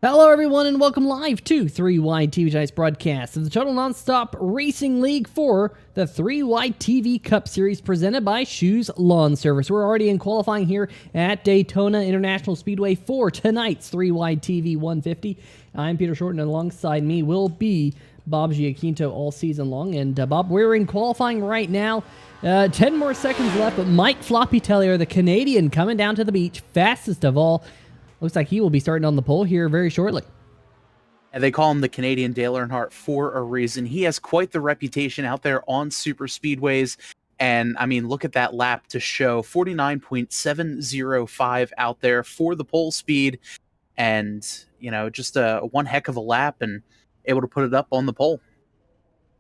Hello, everyone, and welcome live to 3WideTV tonight's broadcast of the Total Nonstop Racing League for the 3WideTV Cup Series presented by Schue's Lawn Service. We're already in qualifying here at Daytona International Speedway for tonight's 3WideTV 150. I'm Peter Shorten, and alongside me will be Bob Giaquinto all season long. And Bob, we're in qualifying right now. 10 more seconds left, but Mike Floppy Tellier, the Canadian, coming down to the beach, fastest of all. Looks like he will be starting on the pole here very shortly. And they call him the Canadian Dale Earnhardt for a reason. He has quite the reputation out there on super speedways. And I mean, look at that lap to show 49.705 out there for the pole speed. And, you know, just one heck of a lap and able to put it up on the pole.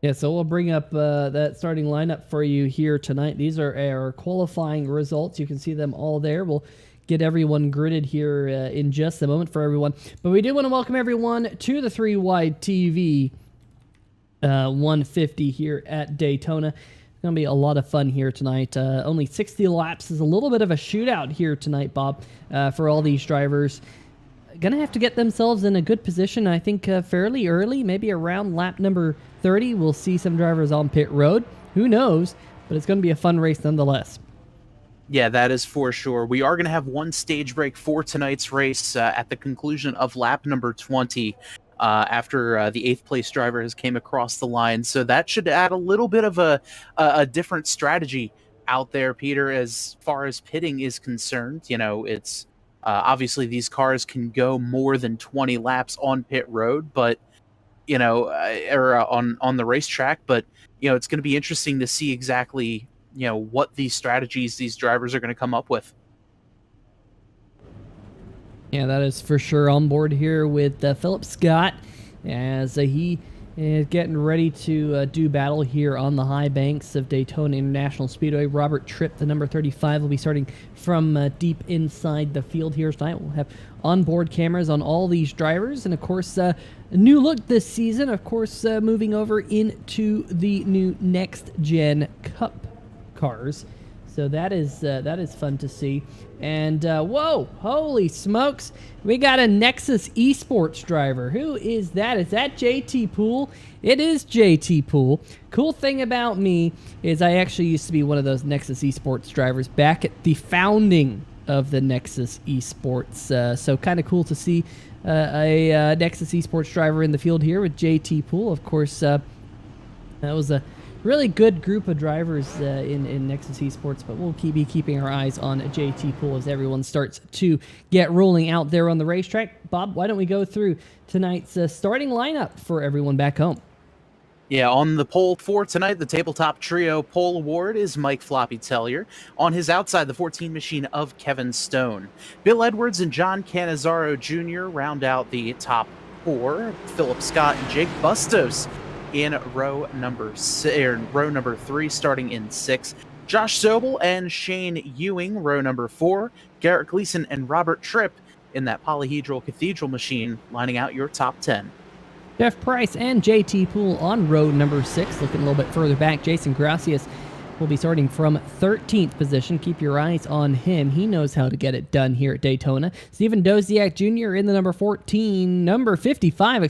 Yeah, so we'll bring up that starting lineup for you here tonight. These are our qualifying results. You can see them all there. We'll get everyone gridded here in just a moment for everyone. But we do want to welcome everyone to the 3WideTV 150 here at Daytona. It's going to be a lot of fun here tonight. Only 60 laps is a little bit of a shootout here tonight, Bob, for all these drivers. Going to have to get themselves in a good position, I think, fairly early, maybe around lap number 30. We'll see some drivers on pit road. Who knows? But it's going to be a fun race nonetheless. Yeah, that is for sure. We are going to have one stage break for tonight's race at the conclusion of lap number 20 after the 8th place driver has came across the line. So that should add a little bit of a different strategy out there, Peter, as far as pitting is concerned. You know, it's obviously these cars can go more than 20 laps on pit road, but, you know, or on the racetrack. But, you know, it's going to be interesting to see exactly, you know, what these strategies these drivers are going to come up with. Yeah, that is for sure. On board here with Philip Scott as he is getting ready to do battle here on the high banks of Daytona International Speedway. Robert Tripp, the number 35, will be starting from deep inside the field here tonight. We'll have onboard cameras on all these drivers, and of course, a new look this season. Of course, moving over into the new Next Gen Cup cars, so that is fun to see. And whoa, holy smokes, we got a Nexus Esports driver. Who is that? Is that JT Poole? It is JT Poole. Cool thing about me is I actually used to be one of those Nexus Esports drivers back at the founding of the Nexus Esports, so kind of cool to see a Nexus Esports driver in the field here with JT Poole. Of course, that was a really good group of drivers in Nexus Esports, but we'll be keeping our eyes on JT Poole as everyone starts to get rolling out there on the racetrack. Bob, why don't we go through tonight's starting lineup for everyone back home? Yeah, on the pole for tonight, the Tabletop Trio Pole Award is Mike Floppy Tellier. On his outside, the 14 machine of Kevin Stone. Bill Edwards and John Cannizzaro Jr. round out the top 4. Philip Scott and Jake Bustos in row number 3, starting in 6. Josh Sobel and Shane Ewing, row number 4. Garrett Gleason and Robert Tripp in that polyhedral cathedral machine, lining out your top 10. Jeff Price and JT Poole on row number 6. Looking a little bit further back, Jason Gracias will be starting from 13th position. Keep your eyes on him. He knows how to get it done here at Daytona. Stephen Doziak Jr. in the number 55,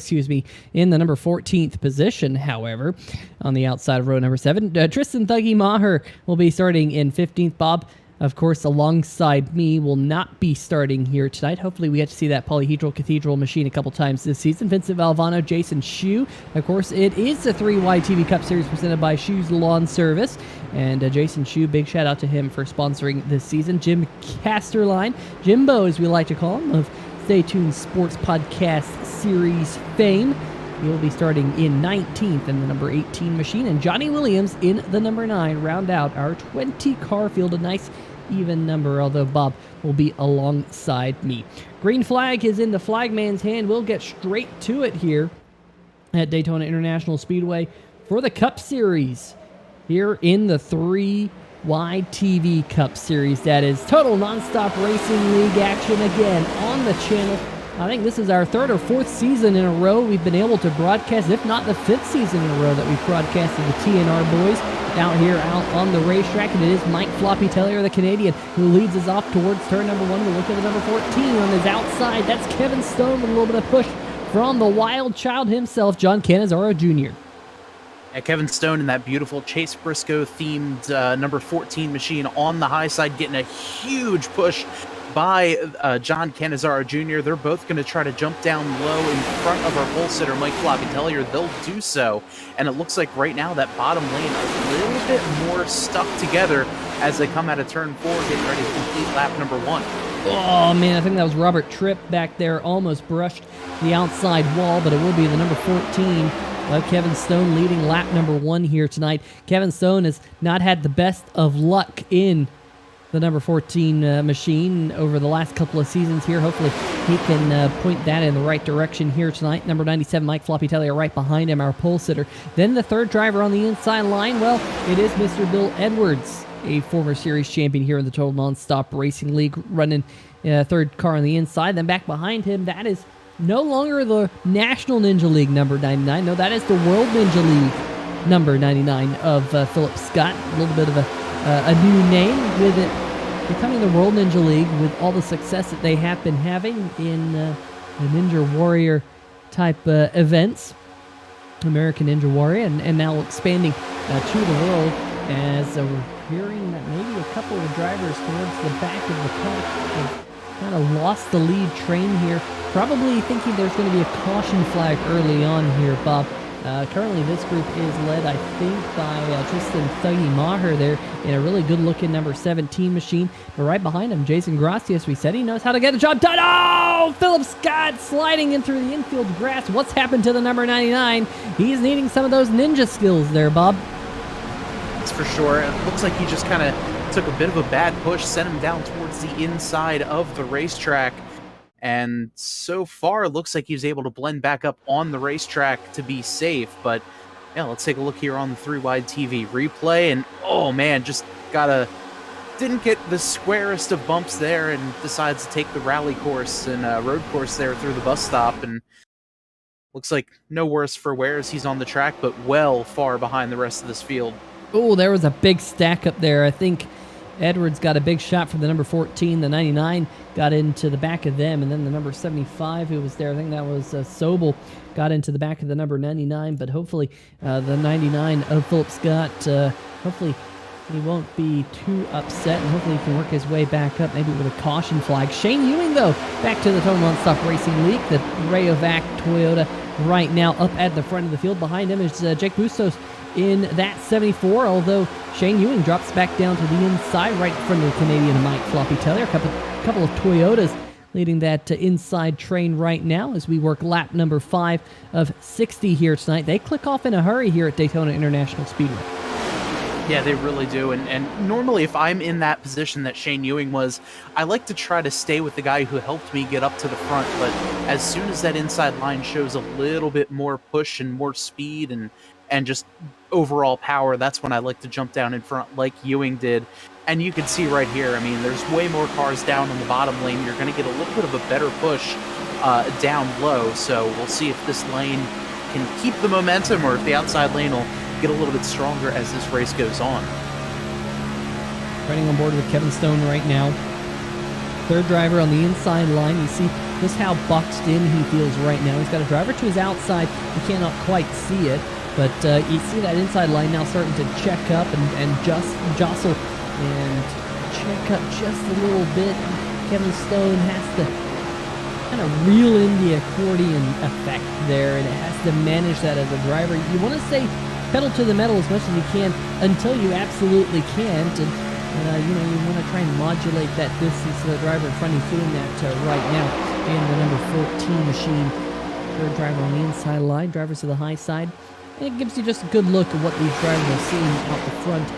in the number 14th position, however. On the outside of row number 7, Tristan Thuggy Maher will be starting in 15th. Bob, of course, alongside me, will not be starting here tonight. Hopefully we get to see that polyhedral cathedral machine a couple times this season. Vincent Valvano, Jason Schue. Of course, it is the 3WideTV Cup Series presented by Schue's Lawn Service. And Jason Schue, big shout out to him for sponsoring this season. Jim Casterline, Jimbo as we like to call him, of Stay Tuned Sports Podcast Series fame. He'll be starting in 19th in the number 18 machine. And Johnny Williams in the number 9 round out our 20-car field. A nice even number, although Bob will be alongside me. Green flag is in the flagman's hand. We'll get straight to it here at Daytona International Speedway for the Cup Series here in the 3WideTV Cup Series. That is Total Nonstop Racing League action again on the channel. I think this is our third or fourth season in a row we've been able to broadcast, if not the fifth season in a row that we've broadcasted the TNR boys out here out on the racetrack. And it is Mike Floppy Tellier, the Canadian, who leads us off towards turn number 1. We look at the number 14 on his outside. That's Kevin Stone with a little bit of push from the wild child himself, John Cannizzaro Jr. Yeah, Kevin Stone in that beautiful Chase Briscoe themed number 14 machine on the high side, getting a huge push by John Cannizzaro Jr. They're both going to try to jump down low in front of our pole sitter, Mike Floppy Tellier. They'll do so, and it looks like right now that bottom lane a little bit more stuck together as they come out of turn 4, getting ready to complete lap number 1. Oh, man, I think that was Robert Tripp back there. Almost brushed the outside wall, but it will be the number 14 of Kevin Stone leading lap number 1 here tonight. Kevin Stone has not had the best of luck in the number 14 machine over the last couple of seasons here. Hopefully he can point that in the right direction here tonight. Number 97, Mike Floppy Tellier, right behind him, our pole sitter. Then the third driver on the inside line, well, it is Mr. Bill Edwards, a former series champion here in the Total Nonstop Racing League, running third car on the inside. Then back behind him, that is no longer the National Ninja League number 99. No, that is the World Ninja League number 99 of Philip Scott. A little bit of a new name with it becoming the World Ninja League with all the success that they have been having in the Ninja Warrior type events. American Ninja Warrior, and now expanding to the world as we're hearing that maybe a couple of drivers towards the back of the pack have kind of lost the lead train here. Probably thinking there's going to be a caution flag early on here, Bob. Currently this group is led, I think, by Tristan Thuggy Maher there in a really good-looking number 17 machine. But right behind him, Jason Gracias, we said he knows how to get the job done. Oh, Philip Scott sliding in through the infield grass. What's happened to the number 99? He's needing some of those ninja skills there, Bob. That's for sure. It looks like he just kind of took a bit of a bad push, sent him down towards the inside of the racetrack. And so far, it looks like he was able to blend back up on the racetrack to be safe. But yeah, let's take a look here on the 3WideTV replay. And oh man, just didn't get the squarest of bumps there, and decides to take the rally course and road course there through the bus stop. And looks like no worse for wear as he's on the track, but well far behind the rest of this field. Oh, there was a big stack up there. I think Edwards got a big shot from the number 14. The 99 got into the back of them, and then the number 75 who was there, I think that was Sobel, got into the back of the number 99. But hopefully the 99 of Philip Scott, hopefully he won't be too upset, and hopefully he can work his way back up, maybe with a caution flag. Shane Ewing, though, back to the Total Nonstop Racing League. The Rayovac Toyota right now up at the front of the field. Behind him is Jake Bustos in that 74, although Shane Ewing drops back down to the inside right in front of the Canadian Mike Floppy Tellier. A couple of Toyotas leading that inside train right now as we work lap number 5 of 60 here tonight. They click off in a hurry here at Daytona International Speedway. Yeah, they really do. And normally if I'm in that position that Shane Ewing was, I like to try to stay with the guy who helped me get up to the front. But as soon as that inside line shows a little bit more push and more speed and just overall power, that's when I like to jump down in front like Ewing did. And you can see right here, I mean, there's way more cars down on the bottom lane. You're going to get a little bit of a better push down low. So we'll see if this lane can keep the momentum or if the outside lane will get a little bit stronger as this race goes on. Riding on board with Kevin Stone right now. Third driver on the inside line. You see just how boxed in he feels right now. He's got a driver to his outside. You cannot quite see it, but you see that inside line now starting to check up and just jostle and check up just a little bit. Kevin Stone has to kind of reel in the accordion effect there, and it has to manage that as a driver. You want to say pedal to the metal as much as you can until you absolutely can't, and you want to try and modulate that distance to the driver in front. He's doing that right now in the number 14 machine. Third driver on the inside line, drivers to the high side. And it gives you just a good look at what these drivers are seeing out the front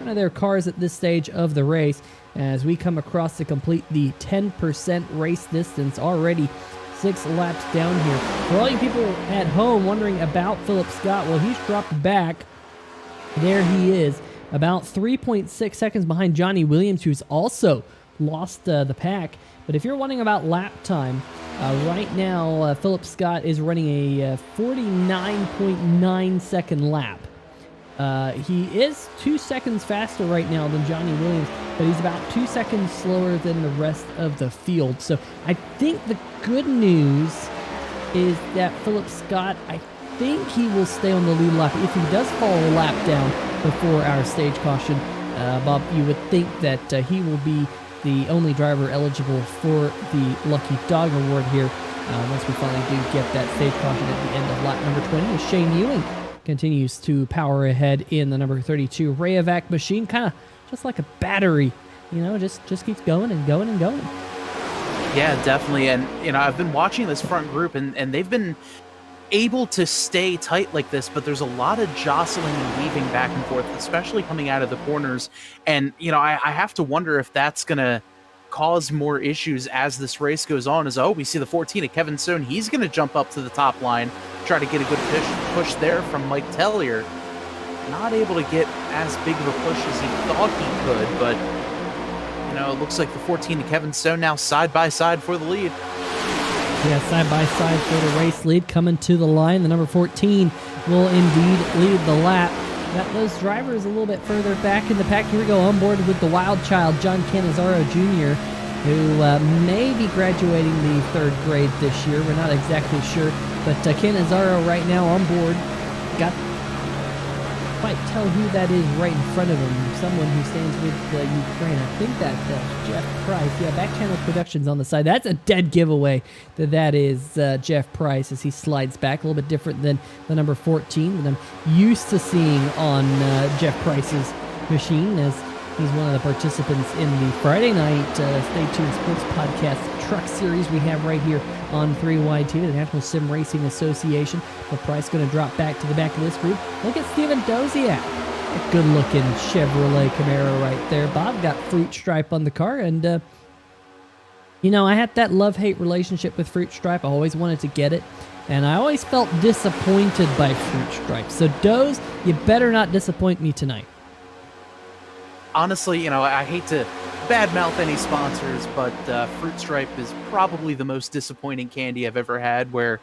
of their cars at this stage of the race as we come across to complete the 10% race distance, already 6 laps down here. For all you people at home wondering about Philip Scott, well, he's dropped back. There he is, about 3.6 seconds behind Johnny Williams, who's also lost the pack. But if you're wondering about lap time, right now Philip Scott is running a 49.9 second lap. He is 2 seconds faster right now than Johnny Williams, but he's about 2 seconds slower than the rest of the field. So I think the good news is that Philip Scott, I think he will stay on the lead lap. If he does fall a lap down before our stage caution, Bob, you would think that he will be the only driver eligible for the Lucky Dog Award here once we finally do get that stage caution at the end of lap number 20, as Shane Ewing continues to power ahead in the number 32 Rayovac machine, kind of just like a battery, just keeps going and going and going. Yeah, definitely. And, I've been watching this front group, and they've been able to stay tight like this, but there's a lot of jostling and weaving back and forth, especially coming out of the corners. And, I have to wonder if that's going to cause more issues as this race goes on. We see the 14 of Kevin Stone. He's going to jump up to the top line, try to get a good push there from Mike Tellier. Not able to get as big of a push as he thought he could, but it looks like the 14 of Kevin Stone now side by side for the lead. Yeah, side by side for the race lead, coming to the line. The number 14 will indeed lead the lap. Got those drivers a little bit further back in the pack. Here we go, on board with the wild child, John Cannizzaro Jr., who may be graduating the 3rd grade this year. We're not exactly sure, but Cannizzaro right now on board. Quite tell who that is right in front of him. Someone who stands with Ukraine. I think that's Jeff Price. Yeah, Back Channel Productions on the side. That's a dead giveaway that is Jeff Price as he slides back. A little bit different than the number 14 that I'm used to seeing on Jeff Price's machine, as he's one of the participants in the Friday night Stay Tuned Sports Podcast Truck Series we have right here on 3WideTV, the National Sim Racing Association. But Price going to drop back to the back of this group. Look at Steven Doziak. A good-looking Chevrolet Camaro right there. Bob got Fruit Stripe on the car, and, I had that love-hate relationship with Fruit Stripe. I always wanted to get it, and I always felt disappointed by Fruit Stripe. So, Doze, you better not disappoint me tonight. Honestly, I hate to badmouth any sponsors, but Fruit Stripe is probably the most disappointing candy I've ever had, where,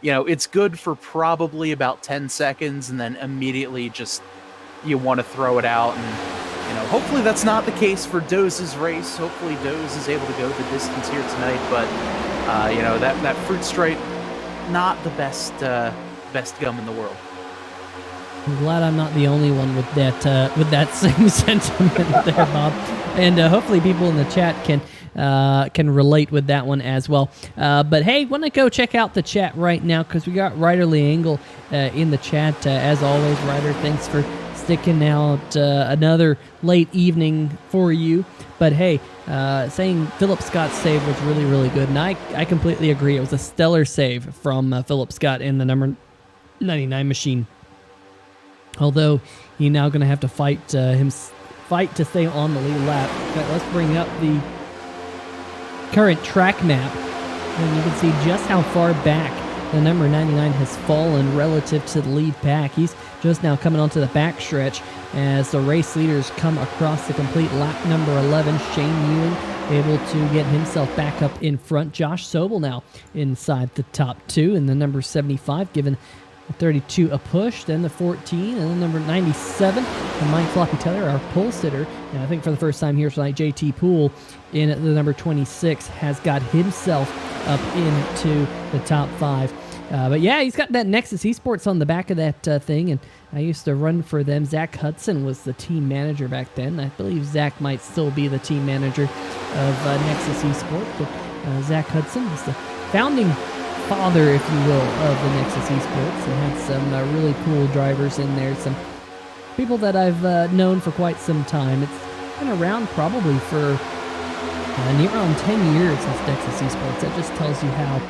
it's good for probably about 10 seconds, and then immediately just you want to throw it out. And, hopefully that's not the case for Doze's race. Hopefully Doze is able to go the distance here tonight, but, that Fruit Stripe, not the best gum in the world. I'm glad I'm not the only one with that same sentiment there, Bob. And hopefully people in the chat can relate with that one as well. But hey, want to go check out the chat right now, because we got Ryder Leangle in the chat. As always, Ryder, thanks for sticking out another late evening for you. But hey, saying Philip Scott's save was really, really good. And I completely agree. It was a stellar save from Philip Scott in the number 99 machine. Although he's now going to have to fight to stay on the lead lap. But let's bring up the current track map, and you can see just how far back the number 99 has fallen relative to the lead pack. He's just now coming onto the back stretch as the race leaders come across the complete lap number 11. Shane Ewing able to get himself back up in front. Josh Sobel now inside the top 2, and the number 75 given the 32 a push, then the 14, and then number 97, and Mike Floppy Taylor, our pole sitter. And I think for the first time here tonight, JT Poole in the number 26 has got himself up into the top 5. But yeah, he's got that Nexus Esports on the back of that thing, and I used to run for them. Zach Hudson was the team manager back then. I believe Zach might still be the team manager of Nexus Esports, but Zach Hudson was the founding father, if you will, of the Nexus Esports, and had some really cool drivers in there, some people that I've known for quite some time. It's been around probably for near on 10 years since Nexus Esports. That just tells you how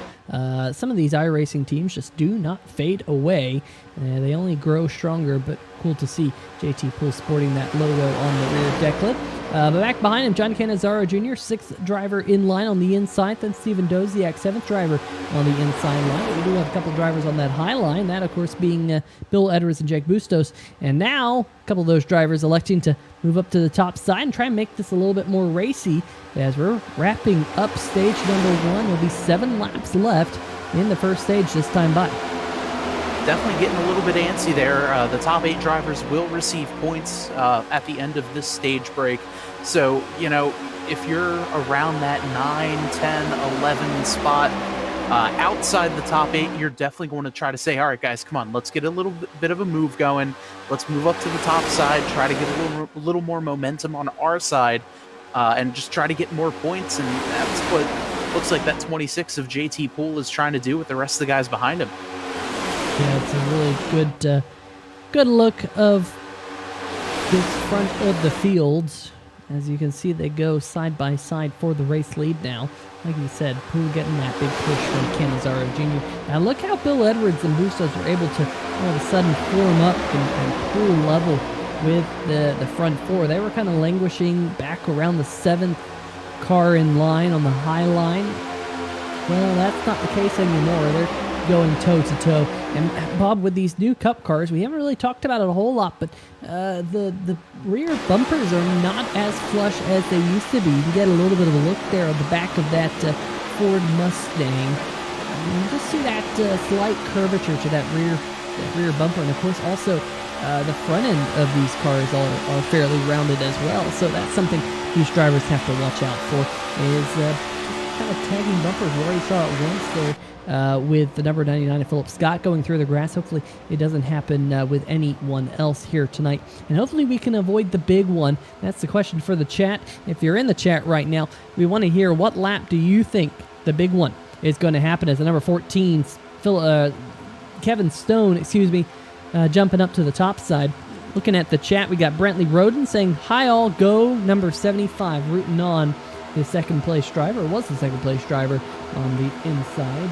some of these iRacing teams just do not fade away. They only grow stronger, but cool to see JT Poole sporting that logo on the rear deck lid. But back behind him, John Cannizzaro Jr., 6th driver in line on the inside. Then Steven Doziak, 7th driver on the inside line. But we do have a couple drivers on that high line. That, of course, being Bill Edwards and Jake Bustos. And now A couple of those drivers electing to move up to the top side and try and make this a little bit more racy. As we're wrapping up stage number 1, there'll be 7 laps left in the first stage this time by. Definitely getting a little bit antsy there. The top 8 drivers will receive points at the end of this stage break. So, you know, if you're around that 9, 10, 11 spot, outside the top 8, you're definitely going to try to say, all right, guys, come on, let's get a little bit of a move going. Let's move up to the top side, try to get a little more momentum on our side, and just try to get more points. And that's what looks like that 26 of JT Poole is trying to do with the rest of the guys behind him. Yeah, it's a really good look of this front of the field. As you can see, they go side by side for the race lead now. Like you said, Poole getting that big push from Cannizzaro Jr. Now look how Bill Edwards and Bustos were able to all of a sudden form up and Poole level with the front 4. They were kind of languishing back around the 7th car in line on the high line. Well, that's not the case anymore. They're going toe-to-toe. And Bob, with these new Cup cars, we haven't really talked about it a whole lot, but the rear bumpers are not as flush as they used to be. You can get a little bit of a look there on the back of that Ford Mustang. You just see that slight curvature to that rear bumper, and of course also the front end of these cars are fairly rounded as well. So that's something these drivers have to watch out for, is kind of tagging bumpers. We already saw it once there with the number 99 of Philip Scott going through the grass. Hopefully it doesn't happen with anyone else here tonight, and hopefully we can avoid the big one. That's the question for the chat. If you're in the chat right now, we want to hear, what lap do you think the big one is going to happen, as the number 14 Kevin Stone, jumping up to the top side. Looking at the chat, we got Brentley Roden saying, hi all, go number 75, rooting on the second place driver, was the second place driver on the inside.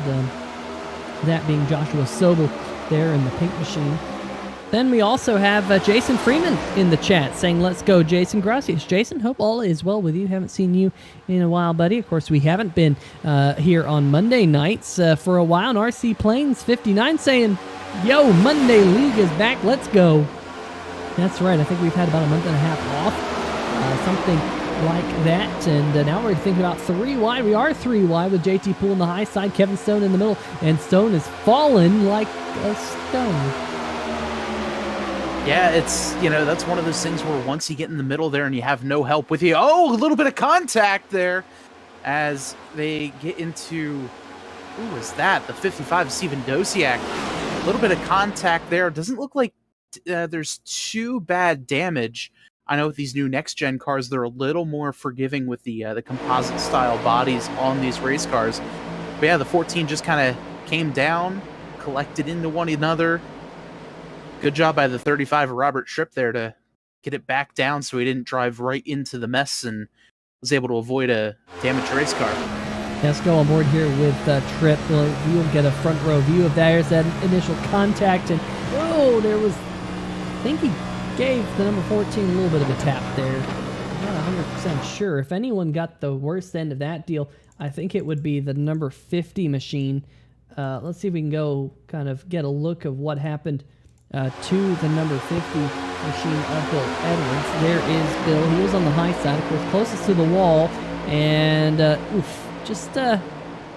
That being Joshua Sobel there in the pink machine. Then we also have Jason Freeman in the chat saying, let's go, Jason Gracias. Jason, hope all is well with you. Haven't seen you in a while, buddy. Of course, we haven't been here on Monday nights for a while. And RC Plains 59 saying, yo, Monday League is back. Let's go. That's right. I think we've had about a month and a half off. Something like that, and now we're thinking about 3 wide. We are 3 wide with JT Poole on the high side, Kevin Stone in the middle, and Stone is fallen like a stone. Yeah, it's, you know, that's one of those things where once you get in the middle there and you have no help with you, oh, a little bit of contact there as they get into, who was that? The 55, Steven Dosiak. A little bit of contact there. Doesn't look like there's too bad damage. I know with these new next-gen cars, they're a little more forgiving with the composite-style bodies on these race cars. But yeah, the 14 just kind of came down, collected into one another. Good job by the 35 of Robert Tripp there to get it back down so he didn't drive right into the mess and was able to avoid a damaged race car. Let's go on board here with Tripp. We'll get a front row view of that. There's that initial contact, and oh, there was, I think he gave the number 14 a little bit of a tap there. I'm not 100% sure. If anyone got the worst end of that deal, I think it would be the number 50 machine. Let's see if we can go kind of get a look of what happened to the number 50 machine of Bill Edwards. There is Bill. He was on the high side, of course, closest to the wall, and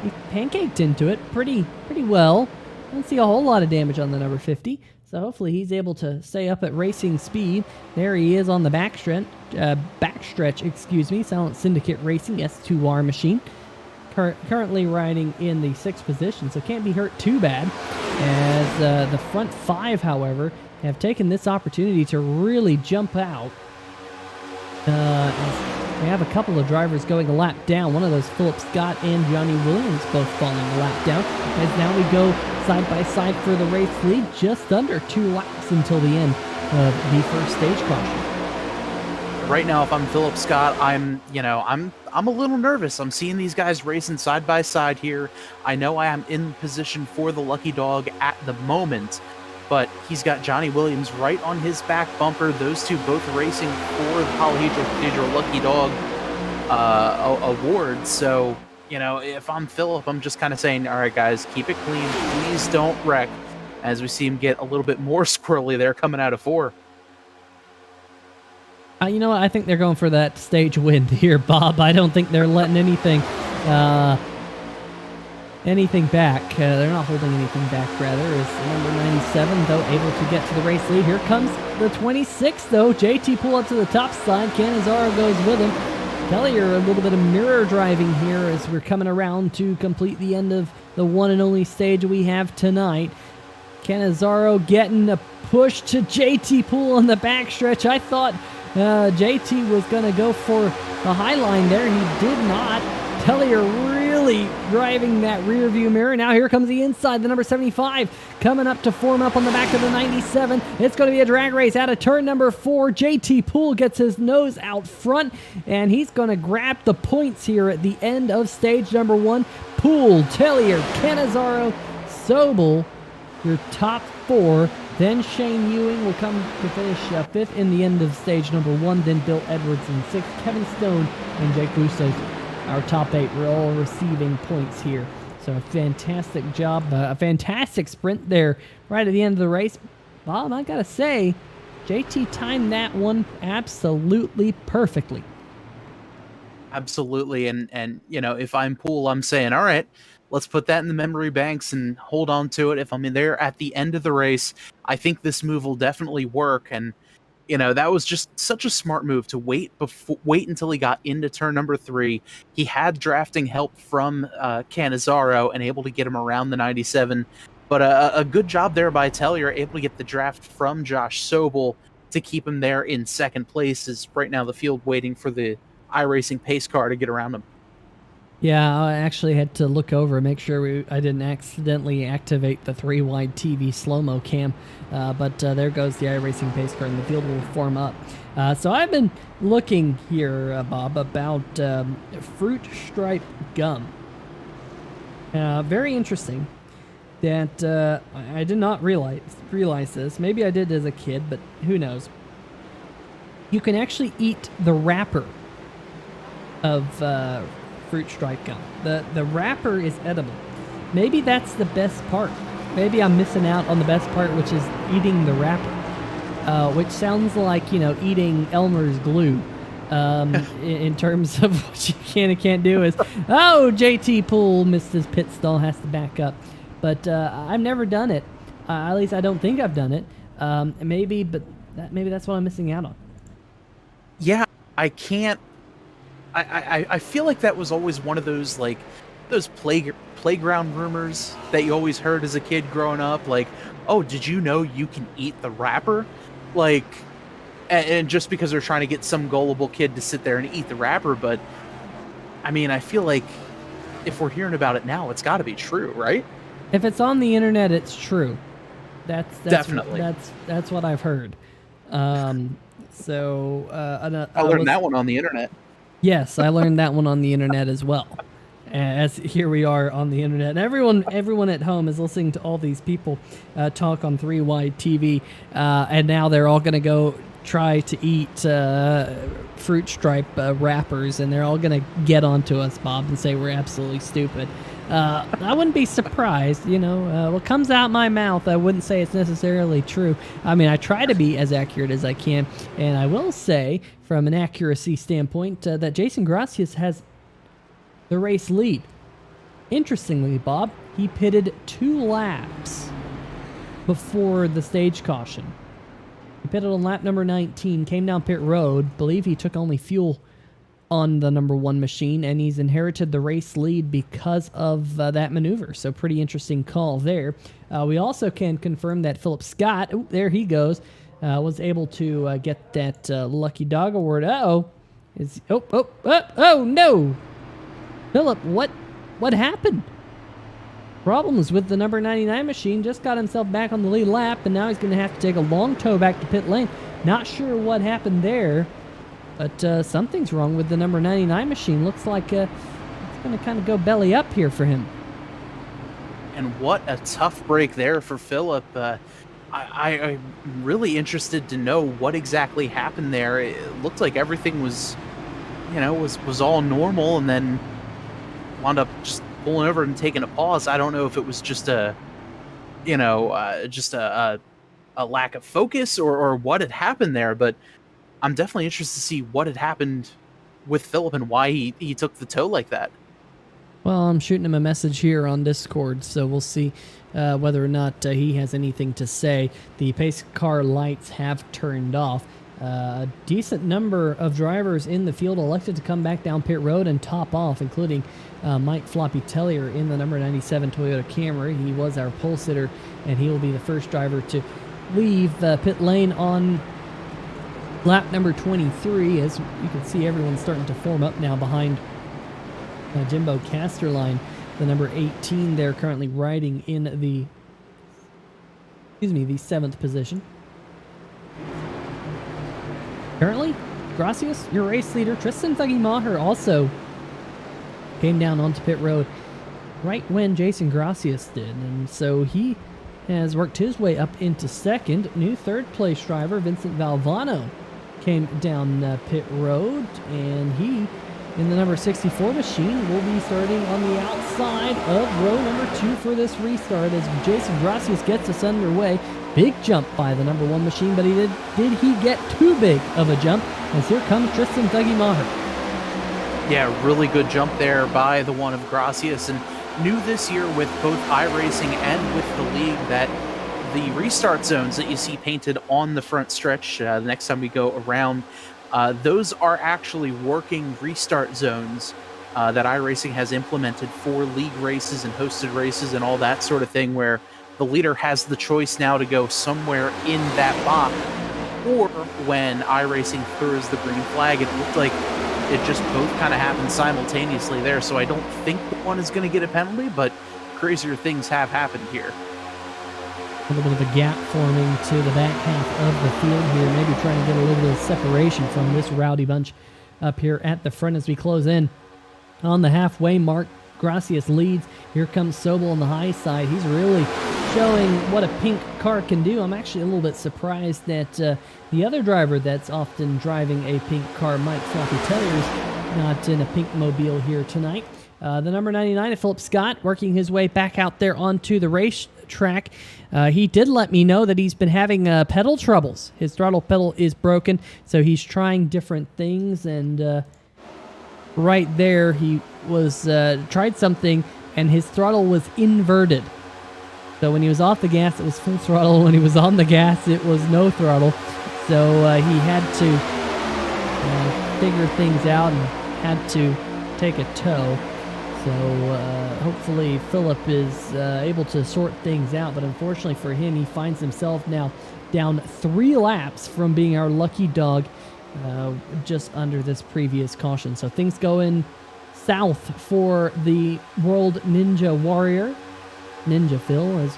he pancaked into it pretty well. I don't see a whole lot of damage on the number 50. So hopefully he's able to stay up at racing speed. There he is on the backstretch, Silent Syndicate Racing S2R machine. Currently riding in the 6th position, so can't be hurt too bad. As the front 5, however, have taken this opportunity to really jump out. As we have a couple of drivers going a lap down. One of those, Philip Scott and Johnny Williams, both falling a lap down. As now we go side by side for the race lead, just under 2 laps until the end of the first stage caution. Right now, if I'm Philip Scott, I'm a little nervous. I'm seeing these guys racing side by side here. I know I am in position for the lucky dog at the moment, but he's got Johnny Williams right on his back bumper. Those two both racing for the Polyhedral Lucky Dog award. So, you know, if I'm Philip, I'm just kind of saying, all right, guys, keep it clean. Please don't wreck, as we see him get a little bit more squirrely there coming out of 4. You know what? I think they're going for that stage win here, Bob. I don't think they're letting anything back. They're not holding anything back, rather. Is number 97, though, able to get to the race lead. Here comes the 26, though. JT pull up to the top side. Cannizzaro goes with him. Tellier, a little bit of mirror driving here as we're coming around to complete the end of the one and only stage we have tonight. Cannizzaro getting a push to JT Poole on the backstretch. I thought JT was going to go for the high line there. He did not. Tellier really driving that rear view mirror. Now here comes the inside, the number 75 coming up to form up on the back of the 97. It's going to be a drag race out of turn number 4. JT Poole gets his nose out front, and he's going to grab the points here at the end of stage number 1. Poole, Tellier, Cannizzaro, Sobel, your top 4. Then Shane Ewing will come to finish 5th in the end of stage number 1. Then Bill Edwards in 6th. Kevin Stone and Jake Bustos, our top 8, were all receiving points here. So a fantastic job, a fantastic sprint there right at the end of the race. Bob, I gotta say, JT timed that one absolutely perfectly. Absolutely, and you know, if I'm Poole, I'm saying, all right, let's put that in the memory banks and hold on to it. If I'm in there at the end of the race, I think this move will definitely work. And you know, that was just such a smart move to wait until he got into turn number 3. He had drafting help from Cannizzaro and able to get him around the 97. But a good job there by Tellier, able to get the draft from Josh Sobel to keep him there in second place. Is right now the field waiting for the iRacing pace car to get around him. Yeah, I actually had to look over and make sure I didn't accidentally activate the 3WideTV slow-mo cam. But there goes the iRacing pace car, and the field will form up. So I've been looking here, Bob, about fruit stripe gum. Very interesting that I did not realize this. Maybe I did as a kid, but who knows. You can actually eat the wrapper of fruit stripe gum. The wrapper is edible. Maybe that's the best part. Maybe I'm missing out on the best part, which is eating the wrapper, which sounds like, you know, eating Elmer's glue. In terms of what you can and can't do is, oh, JT Poole missed his pit stall, has to back up. But I've never done it. At least I don't think I've done it. Maybe that's what I'm missing out on. Yeah, I can't. I feel like that was always one of those, like, those playground rumors that you always heard as a kid growing up. Like, oh, did you know you can eat the wrapper? Like, and just because they're trying to get some gullible kid to sit there and eat the wrapper. But I mean, I feel like if we're hearing about it now, it's got to be true, right? If it's on the internet, it's true. That's Definitely. That's what I've heard. I learned that one on the internet. Yes, I learned that one on the internet as well. As here we are on the internet, and everyone at home is listening to all these people talk on 3WideTV, and now they're all going to go try to eat fruit stripe wrappers, and they're all going to get onto us, Bob, and say we're absolutely stupid. I wouldn't be surprised, you know. What comes out my mouth, I wouldn't say it's necessarily true. I mean, I try to be as accurate as I can, and I will say, from an accuracy standpoint, that Jason Gracias has the race lead. Interestingly, Bob, he pitted 2 laps before the stage caution. He pitted on lap number 19, came down pit road. Believe he took only fuel on the number 1 machine, and he's inherited the race lead because of that maneuver. So pretty interesting call there. We also can confirm that Philip Scott, there he goes, was able to get that lucky dog award. Oh no! Philip, what happened? Problems with the number 99 machine. Just got himself back on the lead lap, and now he's going to have to take a long tow back to pit lane. Not sure what happened there, but something's wrong with the number 99 machine. Looks like it's going to kind of go belly up here for him. And what a tough break there for Philip. I'm really interested to know what exactly happened there. It looked like everything was, you know, was all normal, and then wound up just pulling over and taking a pause. I don't know if it was just a lack of focus or what had happened there, but I'm definitely interested to see what had happened with Philip and why he took the tow like that. Well, I'm shooting him a message here on Discord, so we'll see whether or not he has anything to say. The pace car lights have turned off. A decent number of drivers in the field elected to come back down pit road and top off, including Mike Floppy Tellier in the number 97 Toyota Camry. He was our pole sitter, and he will be the first driver to leave the pit lane on lap number 23. As you can see, everyone's starting to form up now behind Jimbo Casterline, the number 18 there, currently riding in the, the 7th position. Currently, Gracias, your race leader, Tristan Thuggy Maher, also came down onto pit road right when Jason Gracias did, and so he has worked his way up into second. New third place driver Vincent Valvano came down pit road, and he, in the number 64 machine, will be starting on the outside of row number 2 for this restart as Jason Gracias gets us underway. Big jump by the number 1 machine, but did he get too big of a jump? As here comes Tristan Thuggy Maher. Yeah, really good jump there by the one of Gracias, and new this year with both iRacing and with the league that the restart zones that you see painted on the front stretch the next time we go around, those are actually working restart zones that iRacing has implemented for league races and hosted races and all that sort of thing, where the leader has the choice now to go somewhere in that box, or when iRacing throws the green flag. It looked like it just both kind of happened simultaneously there, so I don't think one is going to get a penalty, but crazier things have happened here. A little bit of a gap forming to the back half of the field here, maybe trying to get a little bit of separation from this rowdy bunch up here at the front as we close in on the halfway mark. Gracias leads. Here comes Sobel on the high side. He's really showing what a pink car can do. I'm actually a little bit surprised that the other driver that's often driving a pink car, Mike Floppy Tellier's not in a pink mobile here tonight. The number 99 of Philip Scott working his way back out there onto the racetrack. He did let me know that he's been having pedal troubles. His throttle pedal is broken, so he's trying different things, and right there he was tried something and his throttle was inverted. So when he was off the gas, it was full throttle. When he was on the gas, it was no throttle. So he had to figure things out and had to take a tow. So hopefully Philip is able to sort things out. But unfortunately for him, he finds himself now down 3 laps from being our lucky dog just under this previous caution. So things going south for the World Ninja Warrior, Ninja Phil, as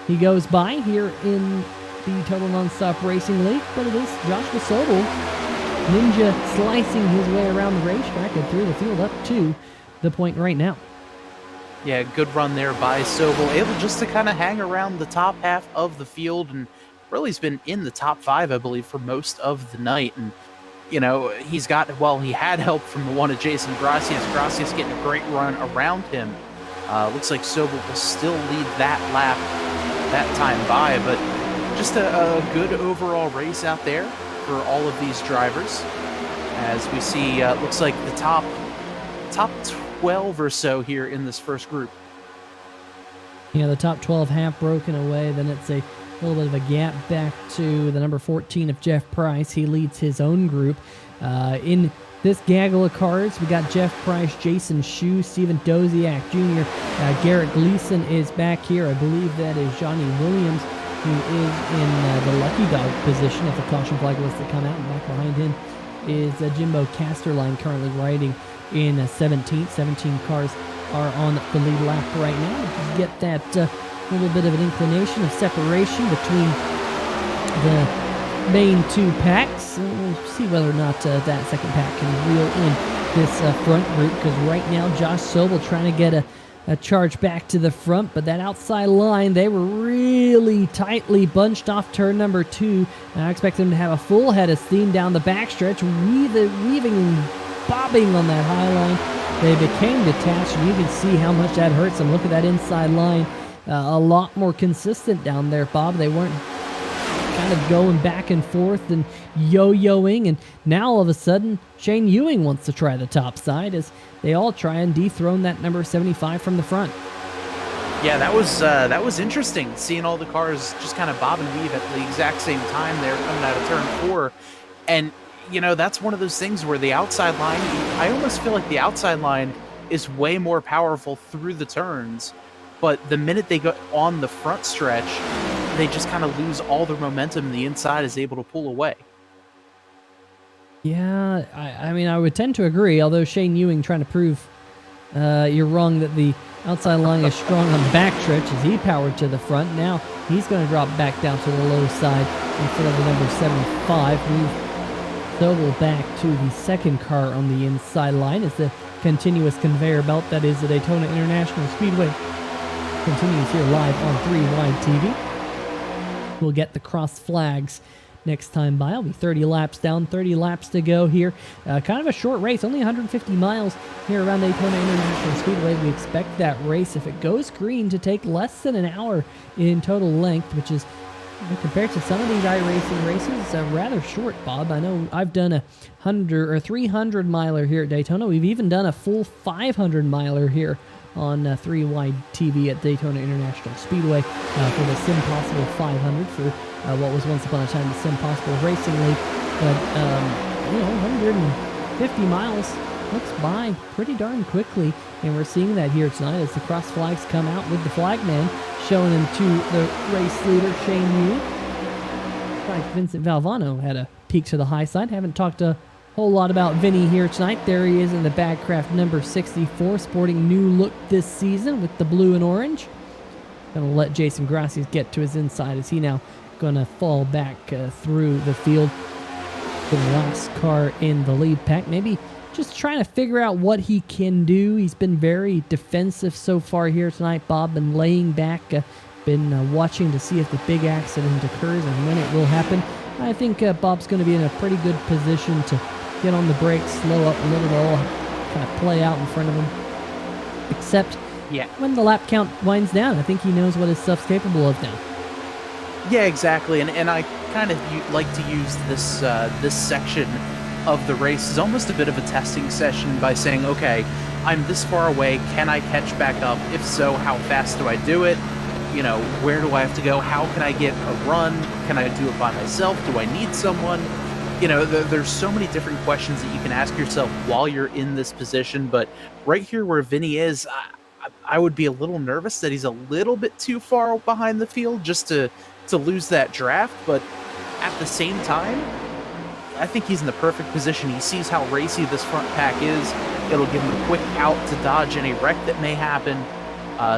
he goes by here in the Total Nonstop Racing League. But it is Joshua Sobel, Ninja, slicing his way around the racetrack and through the field up to the point right now. Yeah, good run there by Sobel, able just to kind of hang around the top half of the field, and really has been in the top 5, I believe, for most of the night. And you know, he's got, well, he had help from the one of Jason Gracias. Gracias getting a great run around him. Looks like Sobel will still lead that lap that time by, but just a good overall race out there for all of these drivers. As we see, looks like the top 12 or so here in this first group. Yeah, the top 12 half broken away. Then it's a little bit of a gap back to the number 14 of Jeff Price. He leads his own group. In this gaggle of cars, we got Jeff Price, Jason Schue, Steven Doziak Jr., Garrett Gleason is back here. I believe that is Johnny Williams, who is in the lucky dog position if the caution flag was to come out. And back behind him is Jimbo Casterline, currently riding in 17th. 17 cars are on the lead lap right now. You get that little bit of an inclination of separation between the main 2 packs. We'll see whether or not that second pack can reel in this front group, because right now Josh Sobel trying to get a charge back to the front, but that outside line, they were really tightly bunched off turn number 2. And I expect them to have a full head of steam down the backstretch, weaving and bobbing on that high line. They became detached, and you can see how much that hurts them. Look at that inside line. A lot more consistent down there, Bob. They weren't kind of going back and forth and yo-yoing, and now all of a sudden Shane Ewing wants to try the top side as they all try and dethrone that number 75 from the front. Yeah, that was interesting, seeing all the cars just kind of bob and weave at the exact same time there coming out of turn 4. And, you know, that's one of those things where the outside line, I almost feel like the outside line is way more powerful through the turns, but the minute they go on the front stretch, they just kind of lose all their momentum and the inside is able to pull away. Yeah, I mean, I would tend to agree, although Shane Ewing trying to prove you're wrong that the outside line is strong on the backstretch as he powered to the front. Now he's going to drop back down to the low side in front of the number 75. Move Sobel back to the second car on the inside line as the continuous conveyor belt that is the Daytona International Speedway continues here live on 3WideTV. We'll get the cross flags next time by. I'll be 30 laps down, 30 laps to go here. Kind of a short race, only 150 miles here around Daytona International Speedway. We expect that race, if it goes green, to take less than an hour in total length, which is, compared to some of these iRacing races, rather short, Bob. I know I've done a 100 or 300 miler here at Daytona. We've even done a full 500 miler here on 3WideTV at Daytona International Speedway for the Sim Possible 500 for what was once upon a time the Sim Possible Racing League. But, you know, 150 miles looks by pretty darn quickly, and we're seeing that here tonight as the cross flags come out with the flagman showing him to the race leader, Shane Ewing. Like Vincent Valvano had a peek to the high side. Haven't talked a whole lot about Vinny here tonight. There he is in the Bagcraft number 64, sporting new look this season with the blue and orange. Gonna let Jason Gracias get to his inside as he now gonna fall back through the field. The last car in the lead pack, maybe just trying to figure out what he can do. He's been very defensive so far here tonight. Bob been laying back, been watching to see if the big accident occurs and when it will happen. I think Bob's going to be in a pretty good position to get on the brakes, slow up a little bit, all kind of play out in front of him. Except when the lap count winds down, I think he knows what his stuff's capable of now. Yeah, exactly. And I kind of like to use this this section of the race as almost a bit of a testing session by saying, okay, I'm this far away. Can I catch back up? If so, how fast do I do it? You know, where do I have to go? How can I get a run? Can I do it by myself? Do I need someone? You know, there's so many different questions that you can ask yourself while you're in this position. But right here where Vinny is, I would be a little nervous that he's a little bit too far behind the field just to lose that draft. But at the same time, I think he's in the perfect position. He sees how racy this front pack is. It'll give him a quick out to dodge any wreck that may happen.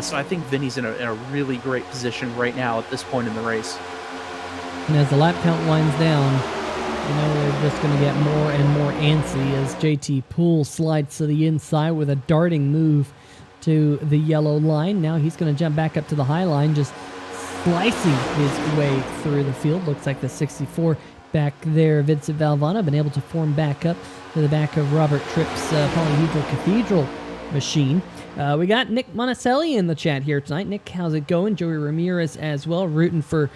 So I think Vinny's in a really great position right now at this point in the race. And as the lap count winds down, you know, they're just going to get more and more antsy as JT Poole slides to the inside with a darting move to the yellow line. Now he's going to jump back up to the high line, just slicing his way through the field. Looks like the 64 back there, Vincent Valvano, been able to form back up to the back of Robert Tripp's polyhedral cathedral machine. We got Nick Monticelli in the chat here tonight. Nick, how's it going? Joey Ramirez as well, rooting for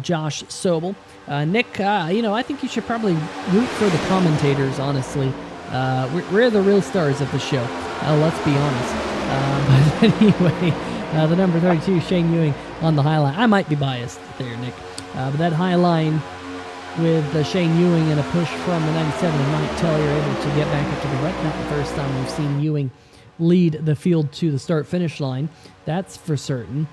Josh Sobel. Nick, you know, I think you should probably root for the commentators, honestly. We're the real stars of the show. Let's be honest. But anyway, the number 32, Shane Ewing on the high line. I might be biased there, Nick. But that high line with Shane Ewing and a push from the 97 and Mike Tellier able to get back up to the right. Not the first time we've seen Ewing lead the field to the start-finish line. That's for certain.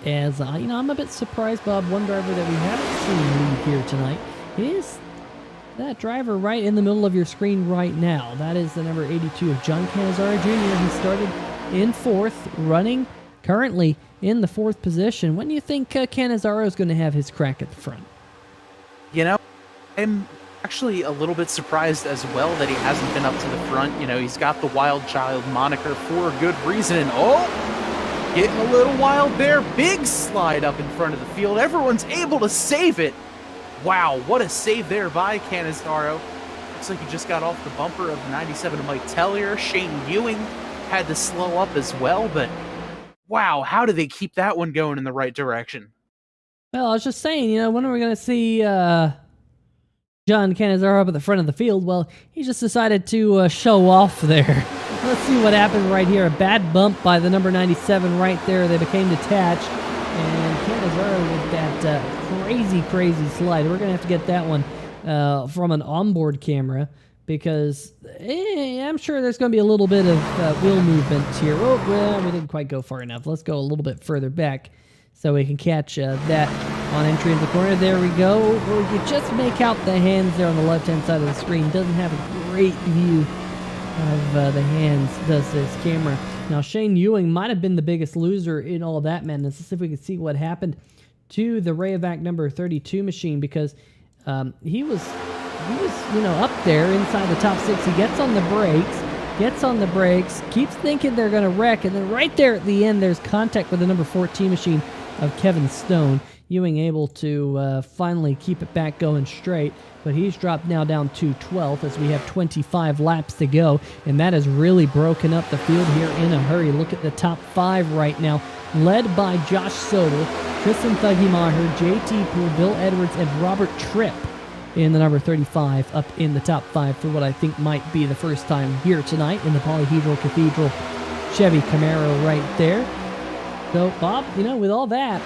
As, you know, I'm a bit surprised, Bob. One driver that we haven't seen lead here tonight is that driver right in the middle of your screen right now. That is the number 82 of John Cannizzaro Jr. He started in fourth, running currently in the fourth position. When do you think Cannizzaro is going to have his crack at the front? You know, I'm actually a little bit surprised as well that he hasn't been up to the front. You know, he's got the Wild Child moniker for a good reason. And oh, getting a little wild there. Big slide up in front of the field. Everyone's able to save it. Wow, what a save there by Cannizzaro. Looks like he just got off the bumper of the 97 of Mike Tellier. Shane Ewing had to slow up as well, but wow, how do they keep that one going in the right direction? Well, I was just saying, when are we going to see John Canizaro up at the front of the field? Well, he just decided to show off there. Let's see what happens right here. A bad bump by the number 97 right there. They became detached. And Canizaro with that crazy slide. We're going to have to get that one from an onboard camera because I'm sure there's going to be a little bit of wheel movement here. Oh, well, we didn't quite go far enough. Let's go a little bit further back so we can catch that on entry into the corner. There we go. Well, you just make out the hands there on the left-hand side of the screen. Doesn't have a great view of the hands, does this camera. Now, Shane Ewing might have been the biggest loser in all of that madness. Let's see if we can see what happened to the Rayovac number 32 machine, because he was up there inside the top 6. He gets on the brakes, keeps thinking they're going to wreck, and then right there at the end, there's contact with the number 14 machine of Kevin Stone. Ewing able to finally keep it back going straight, but he's dropped now down to 12th as we have 25 laps to go, and that has really broken up the field here in a hurry. Look at the top 5 right now, led by Josh Sobel, Tristan Thugimacher, JT Poole, Bill Edwards, and Robert Tripp in the number 35 up in the top 5 for what I think might be the first time here tonight in the Polyhedral Cathedral Chevy Camaro right there. So, Bob, with all that,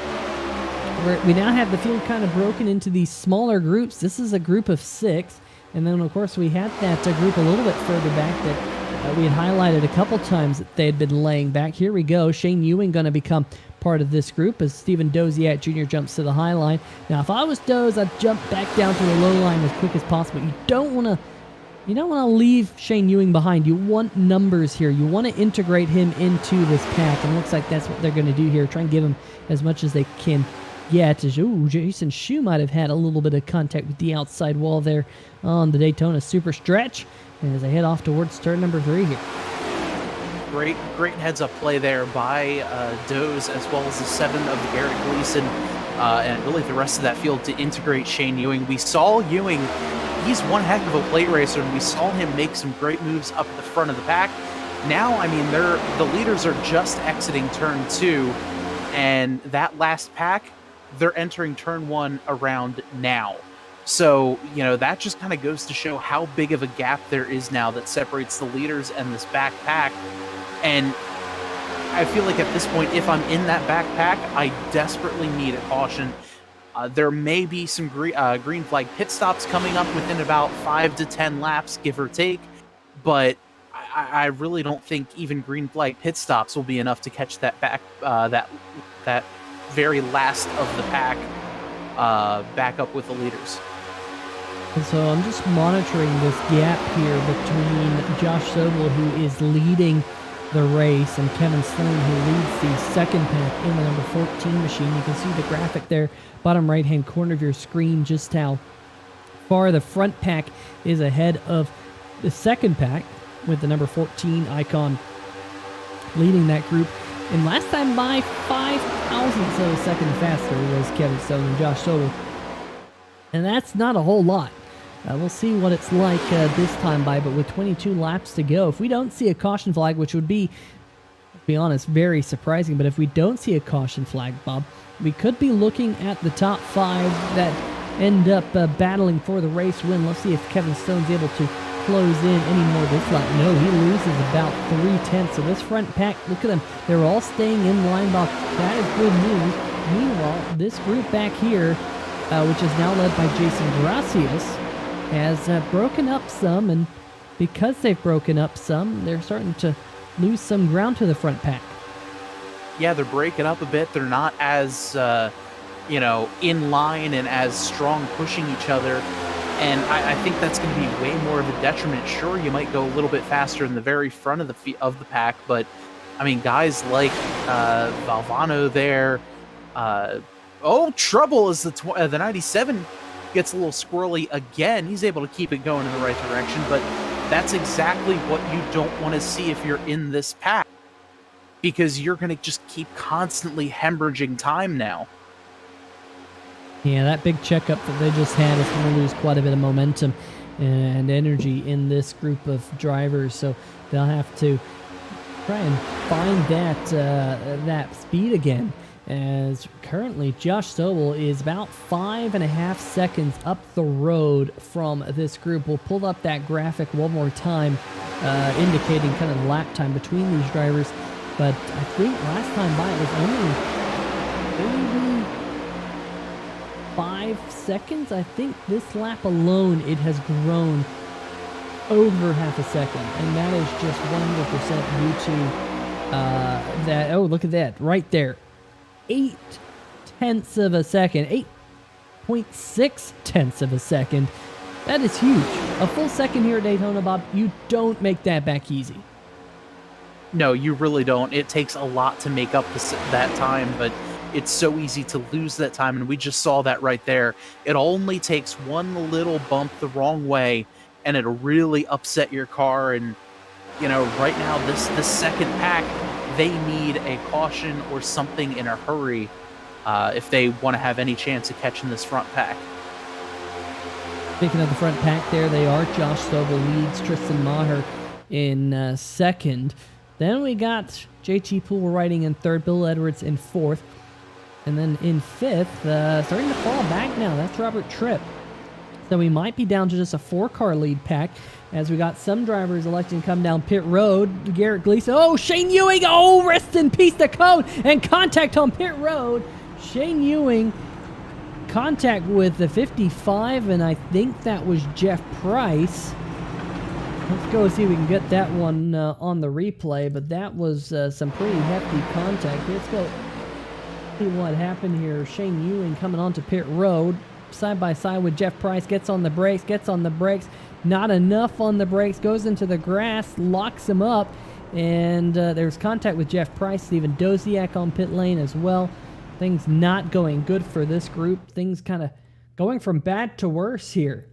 we now have the field kind of broken into these smaller groups. This is a group of 6, and then, of course, we had that group a little bit further back that we had highlighted a couple times that they had been laying back. Here we go. Shane Ewing going to become part of this group as Stephen Doziak Jr. jumps to the high line. Now, if I was Doze, I'd jump back down to the low line as quick as possible. You don't want to leave Shane Ewing behind. You want numbers here. You want to integrate him into this pack, and it looks like that's what they're going to do here. Try and give him as much as they can get. Jason Schue might have had a little bit of contact with the outside wall there on the Daytona Super Stretch as they head off towards turn number 3 here. Great heads-up play there by Doze, as well as the 7 of Garrett Gleason, and really the rest of that field to integrate Shane Ewing. We saw Ewing, he's one heck of a plate racer, and we saw him make some great moves up at the front of the pack. Now, I mean, the leaders are just exiting turn 2, and that last pack, they're entering turn 1 around now. So, that just kind of goes to show how big of a gap there is now that separates the leaders and this back pack. And I feel like at this point, if I'm in that backpack, I desperately need a caution. There may be some green flag pit stops coming up within about 5 to 10 laps, give or take, but I really don't think even green flag pit stops will be enough to catch that back that very last of the pack back up with the leaders. And so I'm just monitoring this gap here between Josh Sobel, who is leading the race, and Kevin Stone, who leads the second pack in the number 14 machine. You can see the graphic there, bottom right-hand corner of your screen, just how far the front pack is ahead of the second pack, with the number 14 icon leading that group. And last time by 5 thousandths of a second faster was Kevin Stone and Josh Sobel. And that's not a whole lot. We'll see what it's like this time by, but with 22 laps to go, if we don't see a caution flag, which would be, to be honest, very surprising, but if we don't see a caution flag, Bob, we could be looking at the top 5 that end up battling for the race win. Let's see if Kevin Stone's able to close in any more this lap. No, he loses about 3/10. So this front pack, look at them. They're all staying in line, Bob. That is good news. Meanwhile, this group back here, which is now led by Jason Gracias, has broken up some, and because they've broken up some, they're starting to lose some ground to the front pack. Yeah, they're breaking up a bit. They're not as, in line and as strong pushing each other. And I think that's going to be way more of a detriment. Sure, you might go a little bit faster in the very front of the pack, but I mean, guys like Valvano there. Trouble is the 97 gets a little squirrely again. He's able to keep it going in the right direction, but that's exactly what you don't want to see if you're in this pack, because you're going to just keep constantly hemorrhaging time now. Yeah, that big checkup that they just had is going to lose quite a bit of momentum and energy in this group of drivers, so they'll have to try and find that speed again. as currently Josh Sobel is about 5.5 seconds up the road from this group. We'll pull up that graphic one more time, indicating kind of the lap time between these drivers. But I think last time by it was only maybe 5 seconds. I think this lap alone, it has grown over half a second, and that is just 100% due to that. Oh, look at that right there. 0.8 of a second, 8.6 of a second. That is huge. A full second here at Daytona, Bob, you don't make that back easy. No, you really don't. It takes a lot to make up that time, but it's so easy to lose that time, and we just saw that right there. It only takes one little bump the wrong way, and it'll really upset your car. And, you know, right now, this second pack, they need a caution or something in a hurry if they want to have any chance of catching this front pack. Speaking of the front pack there, they are. Josh Sobel leads, Tristan Maher in second. Then we got JT Poole riding in third, Bill Edwards in fourth. And then in fifth, starting to fall back now, that's Robert Tripp. So we might be down to just a 4-car lead pack, as we got some drivers electing to come down pit road. Garrett Gleason, oh, Shane Ewing, oh, rest in peace to cone, and contact on pit road. Shane Ewing, contact with the 55, and I think that was Jeff Price. Let's go see if we can get that one on the replay, but that was some pretty hefty contact. Let's go see what happened here. Shane Ewing coming onto pit road, side by side with Jeff Price, gets on the brakes, not enough on the brakes, goes into the grass, locks him up, and there's contact with Jeff Price. Steven Doziak on pit lane as well. Things not going good for this group. Things kind of going from bad to worse here.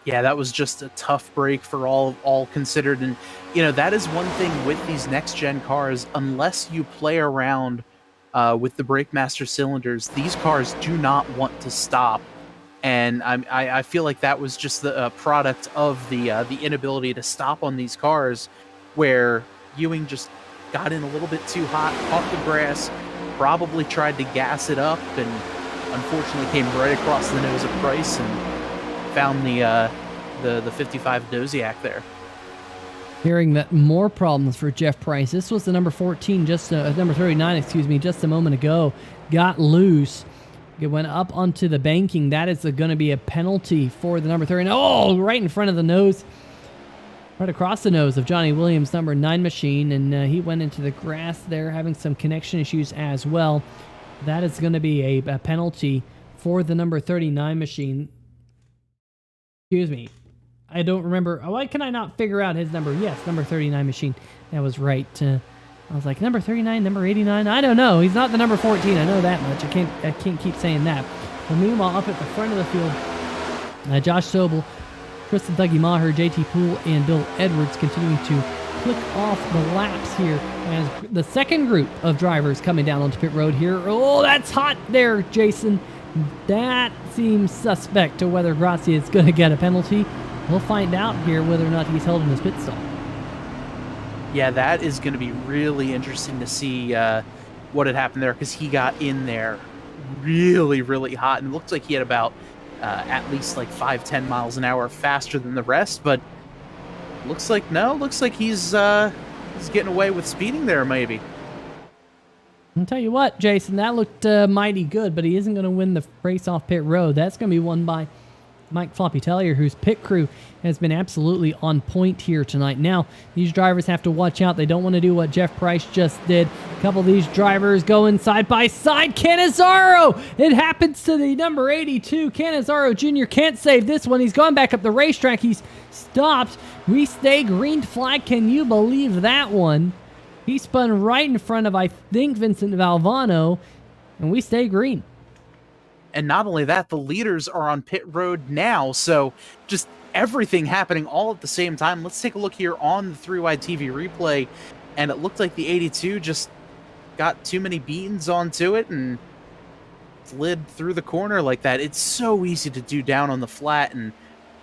Yeah, that was just a tough break for all considered. And, you know, that is one thing with these next-gen cars. Unless you play around with the BrakeMaster cylinders, these cars do not want to stop. And I feel like that was just the product of the inability to stop on these cars, where Ewing just got in a little bit too hot, caught the grass, probably tried to gas it up, and unfortunately came right across the nose of Price and found the 55 Doziak there. Hearing that more problems for Jeff Price. This was the number 14, number 39, excuse me, just a moment ago. Got loose. It went up onto the banking. That is going to be a penalty for the number 30. Oh, right in front of the nose. Right across the nose of Johnny Williams, number 9 machine. And he went into the grass there, having some connection issues as well. That is going to be a penalty for the number 39 machine. Excuse me. I don't remember. Why can I not figure out his number? Yes, number 39 machine. That was right. I was like, number 39, number 89? I don't know. He's not the number 14. I know that much. I can't keep saying that. But meanwhile, up at the front of the field, Josh Sobel, Tristan Dougie Maher, JT Poole, and Bill Edwards continuing to click off the laps here as the second group of drivers coming down onto pit road here. Oh, that's hot there, Jason. That seems suspect to whether Gracia is going to get a penalty. We'll find out here whether or not he's held in his pit stop. Yeah, that is going to be really interesting to see what had happened there, because he got in there really, really hot, and it looked like he had about at least like 5-10 miles an hour faster than the rest, but looks like he's getting away with speeding there, maybe. I'll tell you what, Jason, that looked mighty good, but he isn't going to win the race off pit road. That's going to be won by Mike Floppy Tellier, whose pit crew has been absolutely on point here tonight. Now, these drivers have to watch out. They don't want to do what Jeff Price just did. A couple of these drivers going side by side. Cannizzaro! It happens to the number 82. Cannizzaro Jr. can't save this one. He's gone back up the racetrack. He's stopped. We stay green flag. Can you believe that one? He spun right in front of, I think, Vincent Valvano, and we stay green. And not only that, the leaders are on pit road now, so just everything happening all at the same time. Let's take a look here on the 3WideTV replay, and it looked like the 82 just got too many beans onto it and slid through the corner like that. It's so easy to do down on the flat, and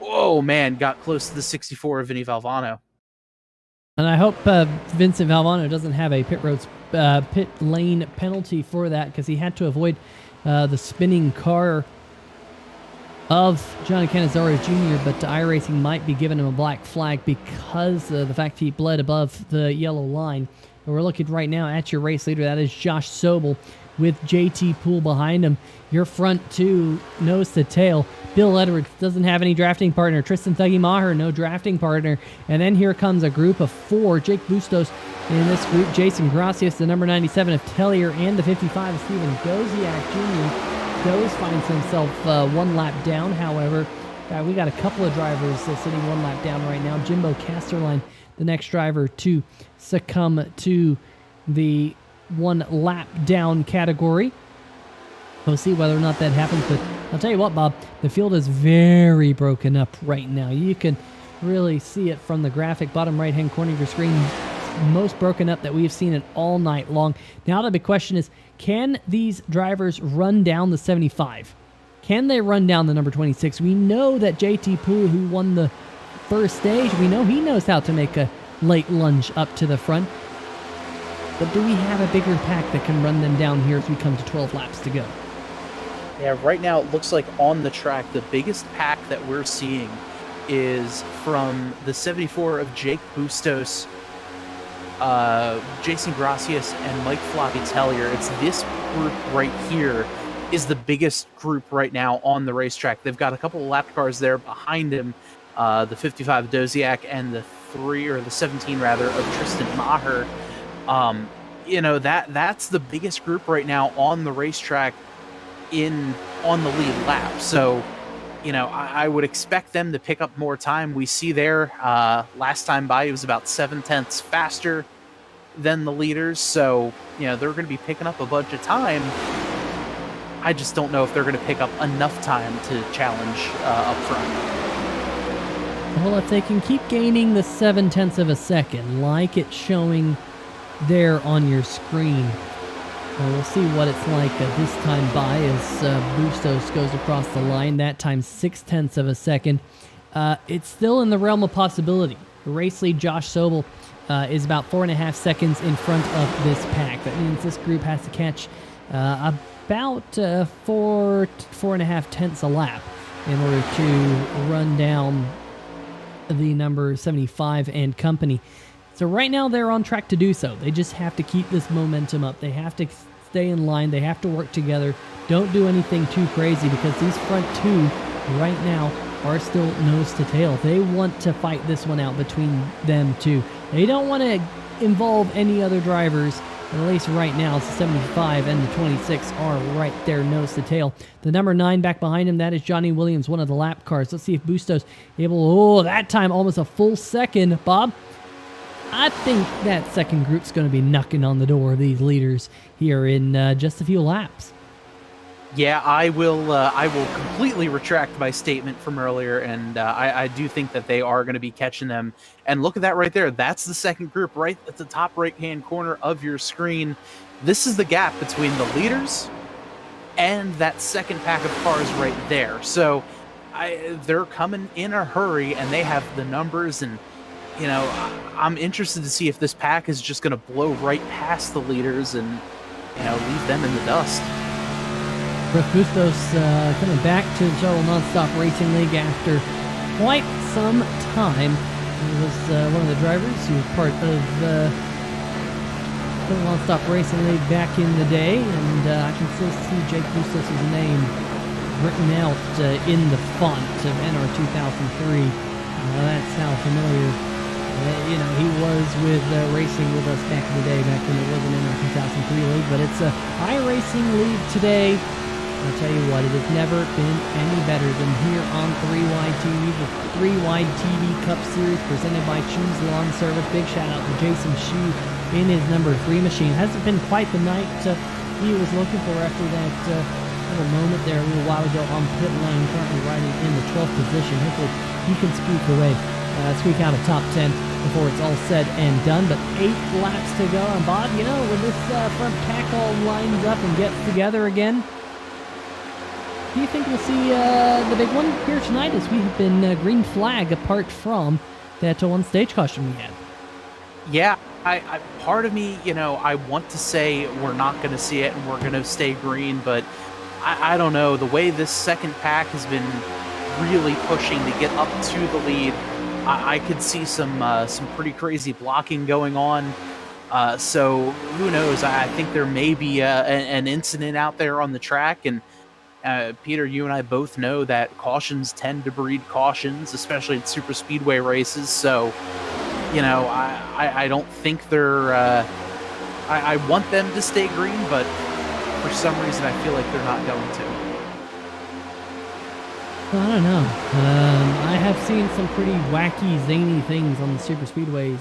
oh man, got close to the 64 of Vinny Valvano. And I hope Vincent Valvano doesn't have a pit road pit lane penalty for that because he had to avoid the spinning car of Johnny Cannizzaro Jr., but iRacing might be giving him a black flag because of the fact he bled above the yellow line. But we're looking right now at your race leader. That is Josh Sobel with JT Poole behind him. Your front two, nose to tail. Bill Edwards doesn't have any drafting partner. Tristan Thuggy Maher, no drafting partner. And then here comes a group of four. Jake Bustos in this group. Jason Gracias, the number 97 of Tellier, and the 55 of Steven Doziak Jr. Doze finds himself one lap down, however. We got a couple of drivers sitting one lap down right now. Jimbo Casterline, the next driver to succumb to the one lap down category. We'll see whether or not that happens, but I'll tell you what, Bob, the field is very broken up right now. You can really see it from the graphic bottom right-hand corner of your screen. Most broken up that we've seen it all night long. Now the big question is, can these drivers run down the 75? Can they run down the number 26? We know that JT Poole, who won the first stage, we know he knows how to make a late lunge up to the front. But do we have a bigger pack that can run them down here as we come to 12 laps to go? Yeah, right now it looks like on the track, the biggest pack that we're seeing is from the 74 of Jake Bustos, Jason Gracias, and Mike Floppy Tellier. It's this group right here is the biggest group right now on the racetrack. They've got a couple of lap cars there behind him, the 55 Doziak and the 17 rather of Tristan Maher. You know, that's the biggest group right now on the racetrack on the lead lap. So, you know, I would expect them to pick up more time. We see there last time by, it was about 7/10 faster than the leaders. So, you know, they're going to be picking up a bunch of time. I just don't know if they're going to pick up enough time to challenge up front. Well, if they can keep gaining the 7/10 of a second, like it's showing there on your screen, well, we'll see what it's like this time by as Bustos goes across the line. That time 6/10 of a second. It's still in the realm of possibility. The race lead, Josh Sobel, is about 4.5 seconds in front of this pack. That means this group has to catch about 4.5 tenths a lap in order to run down the number 75 and company. So right now they're on track to do so. They just have to keep this momentum up. They have to stay in line. They have to work together. Don't do anything too crazy because these front two right now are still nose to tail. They want to fight this one out between them two. They don't want to involve any other drivers. At least right now, it's the 75 and the 26 are right there, nose to tail. The number 9 back behind him, that is Johnny Williams, one of the lap cars. Let's see if Bustos able, that time almost a full second. Bob, I think that second group's going to be knocking on the door of these leaders here in just a few laps. Yeah, I will completely retract my statement from earlier, and I do think that they are going to be catching them. And look at that right there. That's the second group right at the top right-hand corner of your screen. This is the gap between the leaders and that second pack of cars right there. So they're coming in a hurry, and they have the numbers, and you know, I'm interested to see if this pack is just going to blow right past the leaders and, you know, leave them in the dust. Rick Bustos coming back to the Shuttle Nonstop Racing League after quite some time. He was one of the drivers who was part of the Nonstop Racing League back in the day, and I can still see Jake Bustos' name written out in the font of NR 2003. That's how familiar. You know, he was with racing with us back in the day, back when it wasn't in our 2003 league, but it's a iRacing league today. I'll tell you what, it has never been any better than here on 3WideTV, the 3WideTV Cup Series presented by Schue's Lawn Service. Big shout out to Jason Schue in his number 3 machine. Hasn't been quite the night he was looking for after that little moment there a little while ago on pit lane, currently riding in the 12th position. Hopefully he can squeak out a top 10 before it's all said and done. But 8 laps to go. And Bob, you know, when this front pack all lines up and gets together again, do you think we'll see the big one here tonight, as we have been green flag apart from that one stage caution we had? Yeah, Part of me, I want to say we're not going to see it and we're going to stay green, but I don't know. The way this second pack has been really pushing to get up to the lead, I could see some pretty crazy blocking going on. So who knows? I think there may be an incident out there on the track, and Peter, you and I both know that cautions tend to breed cautions, especially in super speedway races. So, I don't think they're. I want them to stay green, but for some reason, I feel like they're not going to. I don't know. I have seen some pretty wacky, zany things on the super speedways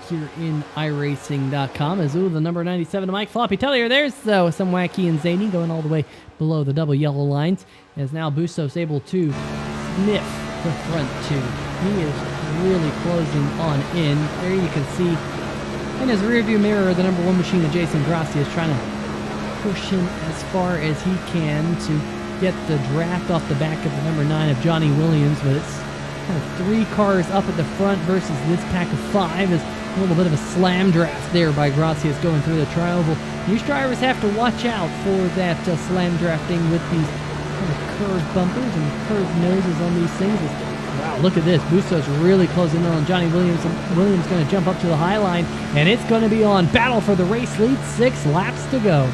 here in iRacing.com. As the number 97 to Mike Floppy Tellier. There's some wacky and zany going all the way below the double yellow lines. As now Bustos able to sniff the front two. He is really closing on in. There you can see in his rearview mirror the number one machine of Jason Grassi is trying to push him as far as he can to get the draft off the back of the number 9 of Johnny Williams, but it's kind of 3 cars up at the front versus this pack of 5. Is a little bit of a slam draft there by Gracias going through the tri-oval. These drivers have to watch out for that slam drafting with these kind of curved bumpers and curved noses on these things. Wow, look at this. Bustos really closing in on Johnny Williams. Williams going to jump up to the high line, and it's going to be on battle for the race lead. 6 laps to go.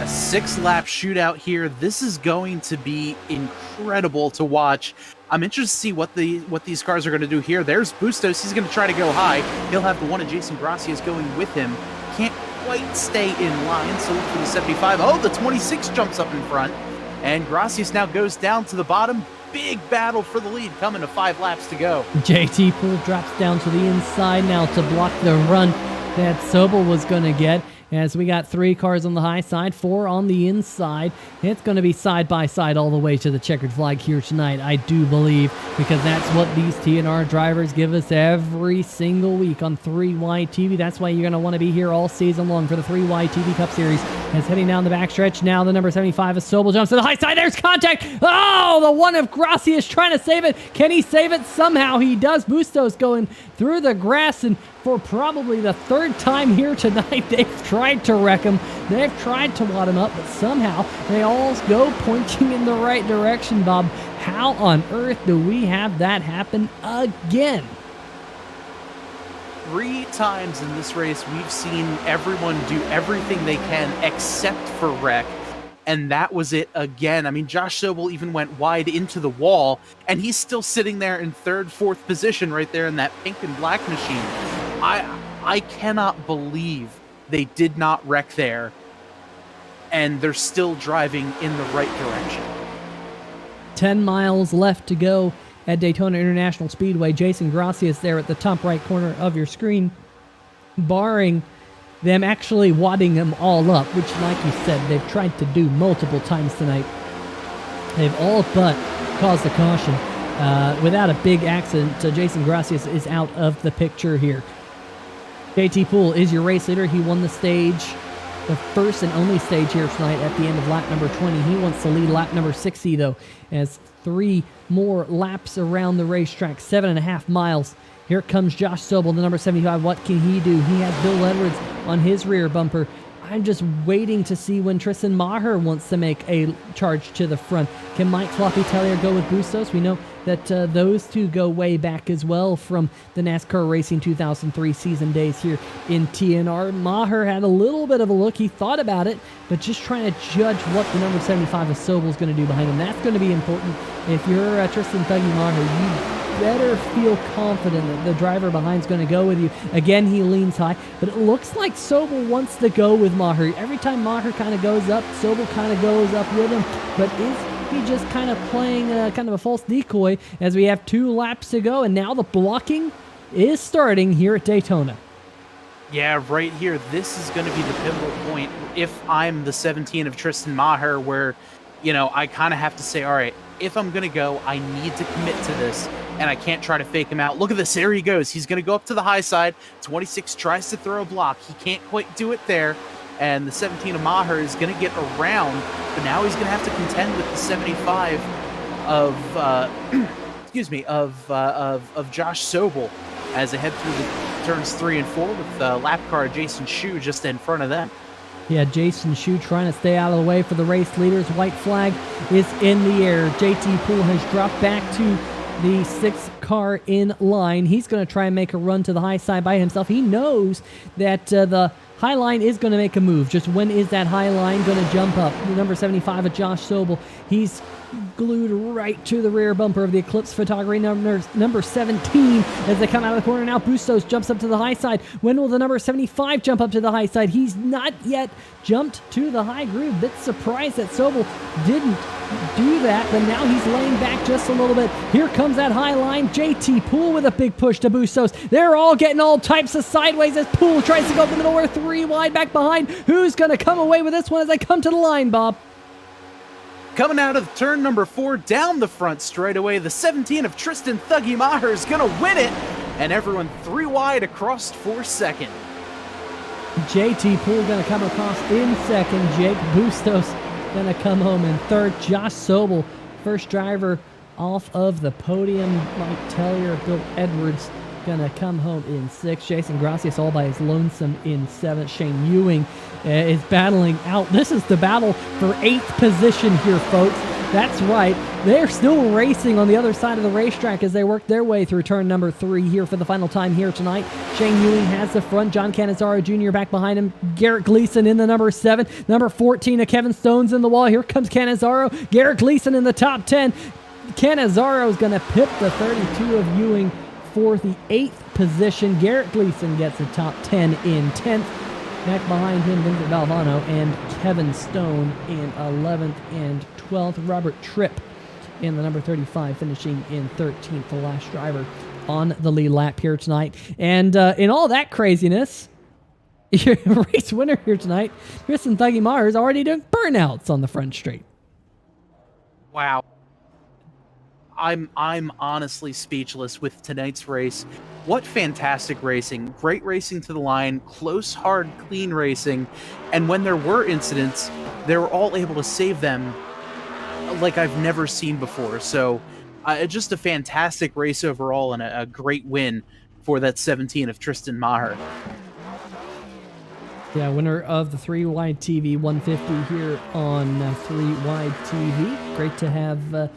A 6-lap shootout here. This is going to be incredible to watch. I'm interested to see what these cars are going to do here. There's Bustos. He's going to try to go high. He'll have the one of Jason Gracias going with him. Can't quite stay in line, so look for the 75. Oh, the 26 jumps up in front, and Gracias now goes down to the bottom. Big battle for the lead coming to 5 laps to go. JT Poole drops down to the inside now to block the run that Sobel was going to get. As we got 3 cars on the high side, 4 on the inside. It's going to be side by side all the way to the checkered flag here tonight, I do believe, because that's what these TNR drivers give us every single week on 3WideTV. That's why you're going to want to be here all season long for the 3WideTV Cup Series. As heading down the backstretch, now the number 75 of Sobel jumps to the high side. There's contact. Oh, the one of Grassi is trying to save it. Can he save it? Somehow he does. Bustos going through the grass, and for probably the 3rd time here tonight, they've tried to wreck him. They've tried to wad him up, but somehow they all go pointing in the right direction, Bob. How on earth do we have that happen again? 3 times in this race, we've seen everyone do everything they can except for wreck. And that was it again. I mean, Josh Sobel even went wide into the wall, and he's still sitting there in 3rd, 4th position right there in that pink and black machine. I cannot believe they did not wreck there, and they're still driving in the right direction. 10 miles left to go at Daytona International Speedway. Jason Grassi is there at the top right corner of your screen, barring them actually wadding them all up, which, like you said, they've tried to do multiple times tonight. They've all but caused a caution. Without a big accident, Jason Gracias is out of the picture here. JT Poole is your race leader. He won the stage, the first and only stage here tonight at the end of lap number 20. He wants to lead lap number 60, though, as 3 more laps around the racetrack, 7.5 miles. Here comes Josh Sobel, the number 75. What can he do? He has Bill Edwards on his rear bumper. I'm just waiting to see when Tristan Maher wants to make a charge to the front. Can Mike Floppy Tellier go with Bustos? We know that those two go way back as well from the NASCAR Racing 2003 season days here in TNR. Maher had a little bit of a look. He thought about it, but just trying to judge what the number 75 of Sobel is going to do behind him. That's going to be important. If you're Tristan Thuggy Maher, you better feel confident that the driver behind is going to go with you. Again, he leans high, but it looks like Sobel wants to go with Maher. Every time Maher kind of goes up, Sobel kind of goes up with him. But is he just kind of playing kind of a false decoy as we have 2 laps to go, and now the blocking is starting here at Daytona? Yeah, right here. This is going to be the pivotal point if I'm the 17 of Tristan Maher, where, I kind of have to say, all right, if I'm going to go, I need to commit to this, and I can't try to fake him out. Look at this. There he goes. He's going to go up to the high side. 26 tries to throw a block. He can't quite do it there, and the 17 of Maher is going to get around, but now he's going to have to contend with the 75 of, excuse me, of Josh Sobel as they head through the turns 3 and 4 with lap car Jason Schue just in front of them. Yeah, Jason Schue trying to stay out of the way for the race leaders. White flag is in the air. JT Poole has dropped back to the 6th car in line. He's going to try and make a run to the high side by himself. He knows that the high line is going to make a move. Just when is that high line going to jump up? The number 75 of Josh Sobel. He's glued right to the rear bumper of the Eclipse Photography number 17 as they come out of the corner now. Bustos jumps up to the high side. When will the number 75 jump up to the high side? He's not yet jumped to the high groove. Bit surprised that Sobel didn't do that, but now he's laying back just a little bit. Here comes that high line. JT Poole with a big push to Bustos. They're all getting all types of sideways as Poole tries to go up the middle. We're 3 wide back behind. Who's going to come away with this one as they come to the line, Bob? Coming out of turn number 4 down the front straightaway, the 17 of Tristan Thuggy Maher is going to win it, and everyone 3 wide across for second. JT Poole going to come across in second. Jake Bustos going to come home in third. Josh Sobel, first driver off of the podium. Mike Tellier, Bill Edwards going to come home in sixth. Jason Gracias all by his lonesome in seventh. Shane Ewing is battling out. This is the battle for 8th position here, folks. That's right. They're still racing on the other side of the racetrack as they work their way through turn number 3 here for the final time here tonight. Shane Ewing has the front. John Cannizzaro Jr. back behind him. Garrett Gleason in the number 7. Number 14 of Kevin Stone's in the wall. Here comes Cannizzaro. Garrett Gleason in the top 10. Cannizzaro is going to pip the 32 of Ewing for the 8th position. Garrett Gleason gets the top 10 in 10th. Back behind him, Vincent Valvano and Kevin Stone in 11th and 12th. Robert Tripp in the number 35, finishing in 13th, the last driver on the lead lap here tonight. And in all that craziness, your race winner here tonight, Tristan Thuggy Maher, is already doing burnouts on the front straight. Wow. I'm honestly speechless with tonight's race. What fantastic racing. Great racing to the line, close, hard, clean racing. And when there were incidents, they were all able to save them like I've never seen before. So just a fantastic race overall and a great win for that 17 of Tristan Maher. Yeah, winner of the 3WideTV 150 here on 3WideTV. Great to have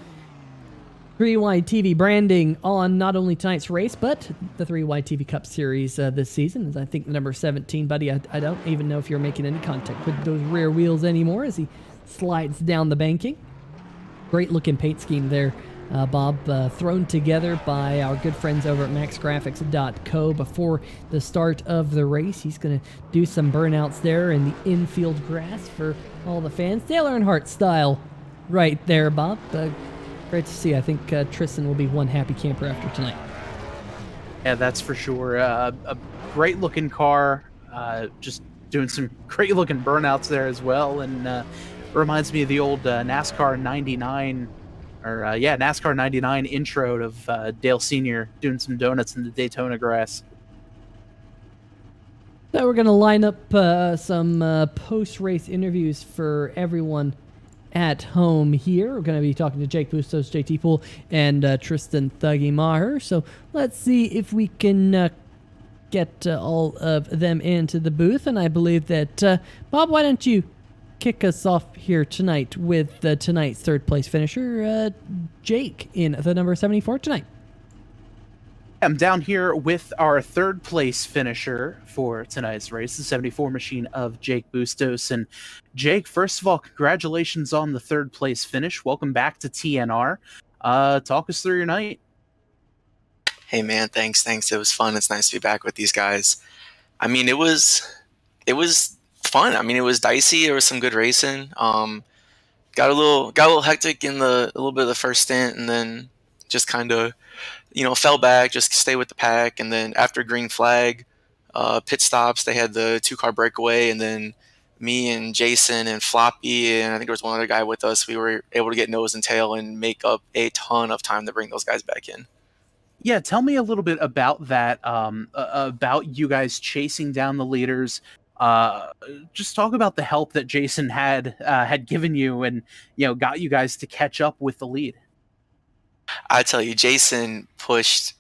3WideTV branding on not only tonight's race, but the 3WideTV Cup Series this season. As I think the number 17, buddy, I don't even know if you're making any contact with those rear wheels anymore as he slides down the banking. Great looking paint scheme there, Bob, thrown together by our good friends over at maxgraphics.co before the start of the race. He's going to do some burnouts there in the infield grass for all the fans. Dale Earnhardt style right there, Bob. Great to see. I think Tristan will be one happy camper after tonight. Yeah, that's for sure. A great looking car, just doing some great looking burnouts there as well. And reminds me of the old NASCAR 99, NASCAR 99 intro of Dale Sr. doing some donuts in the Daytona grass. So we're going to line up some post-race interviews for everyone at home here. We're going to be talking to Jake Bustos, JT Poole, and Tristan Thuggy Maher. So let's see if we can get all of them into the booth. And I believe that, Bob, why don't you kick us off here tonight with tonight's third place finisher, Jake, in the number 74 tonight. I'm down here with our third place finisher for tonight's race, the 74 machine of Jake Bustos. And Jake, first of all, congratulations on the third place finish. Welcome back to TNR. Talk us through your night. Hey man, thanks. It was fun. It's nice to be back with these guys. I mean, it was fun. I mean, it was dicey. There was some good racing. Got a little hectic in a little bit of the first stint, and then just kind of, fell back, just stay with the pack. And then after green flag, pit stops, they had the 2-car breakaway, and then me and Jason and Floppy, and I think there was one other guy with us, we were able to get nose and tail and make up a ton of time to bring those guys back in. Yeah, tell me a little bit about that, about you guys chasing down the leaders. Just talk about the help that Jason had given you and, got you guys to catch up with the lead. I tell you, Jason pushed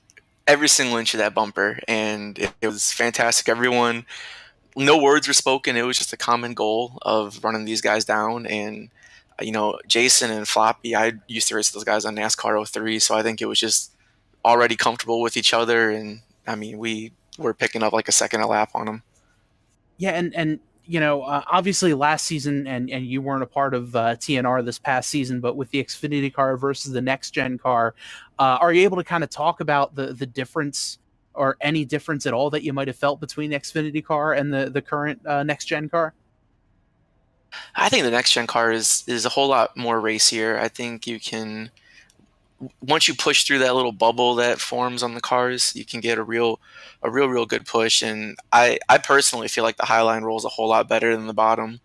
every single inch of that bumper, and it was fantastic. Everyone, no words were spoken. It was just a common goal of running these guys down. And Jason and Floppy, I used to race those guys on NASCAR '03, so I think it was just already comfortable with each other. And I mean, we were picking up like a second a lap on them. Yeah, and obviously last season, and you weren't a part of TNR this past season, but with the Xfinity car versus the next gen car, are you able to kind of talk about the difference or any difference at all that you might have felt between the Xfinity car and the current next gen car? I think the next gen car is a whole lot more racier. I think you can, once you push through that little bubble that forms on the cars, you can get a real good push. And I personally feel like the Highline rolls a whole lot better than the bottom,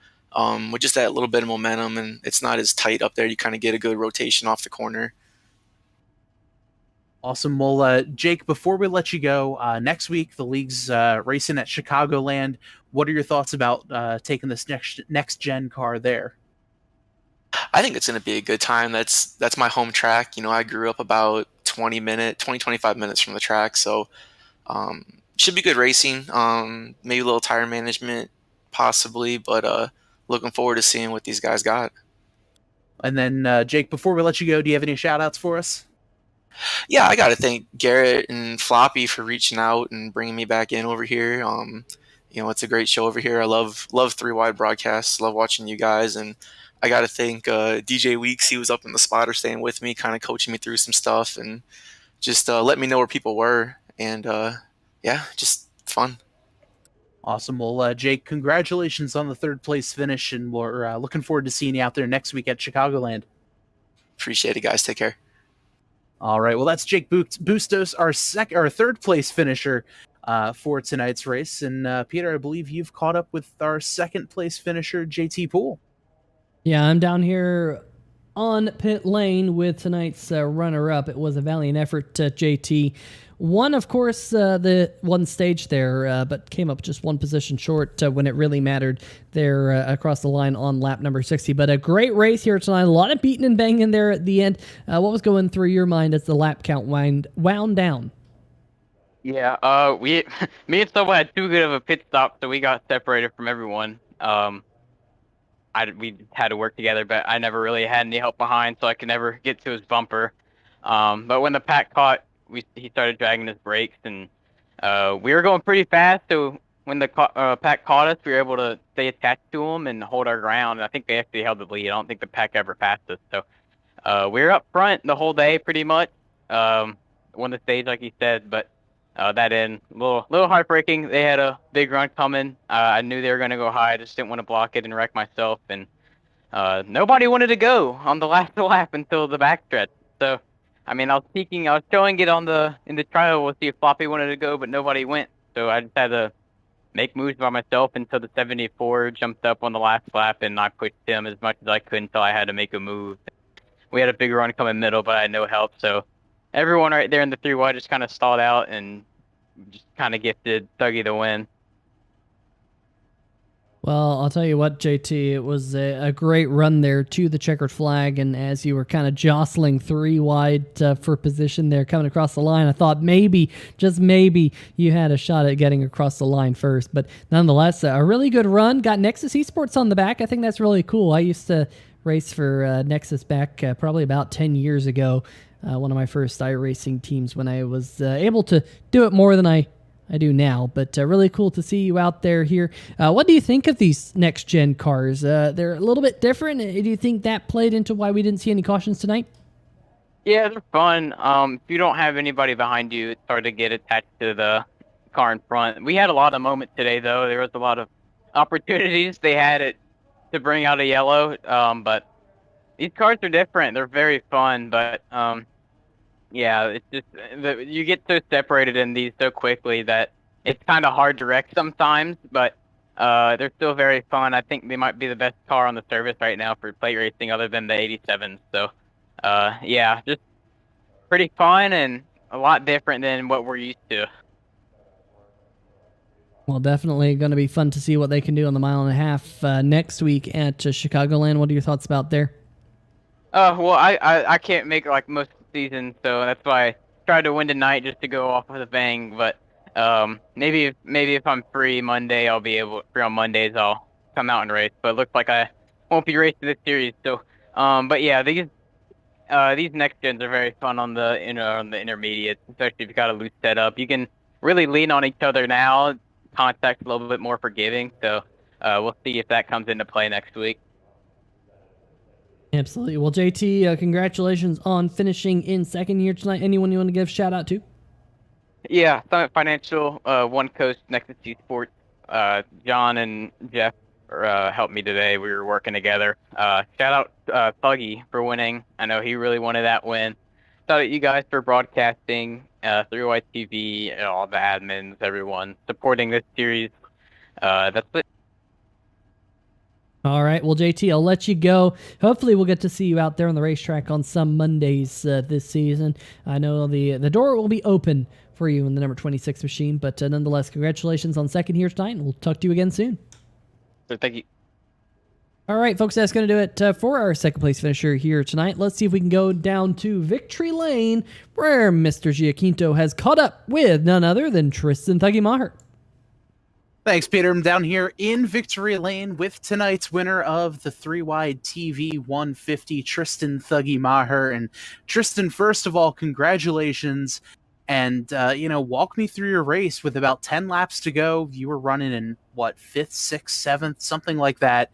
with just that little bit of momentum, and it's not as tight up there. You kind of get a good rotation off the corner. Awesome. Well, Jake, before we let you go, next week the league's racing at Chicagoland. What are your thoughts about taking this next gen car there? I think it's going to be a good time. That's my home track. I grew up about 25 minutes from the track, so should be good racing. Maybe a little tire management, possibly, but looking forward to seeing what these guys got. And then, Jake, before we let you go, do you have any shout outs for us? Yeah, I got to thank Garrett and Floppy for reaching out and bringing me back in over here. It's a great show over here. I love 3Wide broadcasts. Love watching you guys, and I got to thank DJ Weeks. He was up in the spotter stand with me, kind of coaching me through some stuff and just let me know where people were. And yeah, just fun. Awesome. Well, Jake, congratulations on the third place finish, and we're looking forward to seeing you out there next week at Chicagoland. Appreciate it, guys. Take care. All right. Well, that's Jake Bustos, our third place finisher for tonight's race. And Peter, I believe you've caught up with our second place finisher, JT Poole. Yeah, I'm down here on pit lane with tonight's runner-up. It was a valiant effort, JT. Won, of course, the one stage there, but came up just one position short when it really mattered there across the line on lap number 60. But a great race here tonight. A lot of beating and banging there at the end. What was going through your mind as the lap count wound down? Yeah, me and Soba had too good of a pit stop, so we got separated from everyone. We had to work together, but I never really had any help behind, so I could never get to his bumper. But when the pack caught, he started dragging his brakes, and we were going pretty fast. So when the pack caught us, we were able to stay attached to him and hold our ground. And I think they actually held the lead. I don't think the pack ever passed us. So we were up front the whole day, pretty much. Won the stage, like he said, but that end, little heartbreaking. They had a big run coming. I knew they were going to go high. I just didn't want to block it and wreck myself. And nobody wanted to go on the last lap until the backstretch. So, I mean, I was showing it in the trial. We'll see if Floppy wanted to go, but nobody went. So I just had to make moves by myself until the 74 jumped up on the last lap, and I pushed him as much as I could until I had to make a move. We had a big run coming middle, but I had no help. So everyone right there in the 3-wide just kind of stalled out and just kind of gifted Dougie the win. Well, I'll tell you what, JT, it was a great run there to the checkered flag, and as you were kind of jostling 3-wide for position there coming across the line, I thought maybe, just maybe, you had a shot at getting across the line first. But nonetheless, a really good run. Got Nexus Esports on the back. I think that's really cool. I used to race for Nexus back probably about 10 years ago. One of my first iRacing teams when I was able to do it more than I do now, but really cool to see you out there here. What do you think of these next-gen cars? They're a little bit different. Do you think that played into why we didn't see any cautions tonight? Yeah, they're fun. If you don't have anybody behind you, it's hard to get attached to the car in front. We had a lot of moments today, though. There was a lot of opportunities they had it to bring out a yellow, but these cars are different. They're very fun, but yeah, it's just you get so separated in these so quickly that it's kind of hard to wreck sometimes, but they're still very fun. I think they might be the best car on the service right now for plate racing other than the 87s. So yeah, just pretty fun and a lot different than what we're used to. Well, definitely going to be fun to see what they can do on the mile and a half next week at Chicagoland. What are your thoughts about there? Well, I can't make like most season, so that's why I try to win tonight just to go off with a bang. But maybe if I'm free Monday, free on Mondays, I'll come out and race. But it looks like I won't be racing this series. So but yeah, these next gens are very fun on the intermediates, especially if you got a loose setup. You can really lean on each other now. Contact's a little bit more forgiving, so we'll see if that comes into play next week. Absolutely. Well, JT, congratulations on finishing in second here tonight. Anyone you want to give a shout out to? Yeah, Summit Financial, One Coast, Nexus G Sports, John and Jeff helped me today. We were working together. Shout out Thuggy for winning. I know he really wanted that win. Shout out you guys for broadcasting, 3WideTV, all the admins, everyone supporting this series. That's it. All right. Well, JT, I'll let you go. Hopefully, we'll get to see you out there on the racetrack on some Mondays this season. I know the door will be open for you in the number 26 machine, but nonetheless, congratulations on second here tonight, and we'll talk to you again soon. So thank you. All right, folks, that's going to do it for our second place finisher here tonight. Let's see if we can go down to Victory Lane, where Mr. Giaquinto has caught up with none other than Tristan Thuggy Maher. Thanks, Peter. I'm down here in Victory Lane with tonight's winner of the 3WideTV 150, Tristan Thuggy Maher. And Tristan, first of all, congratulations. And, walk me through your race with about 10 laps to go. You were running in, 5th, 6th, 7th, something like that.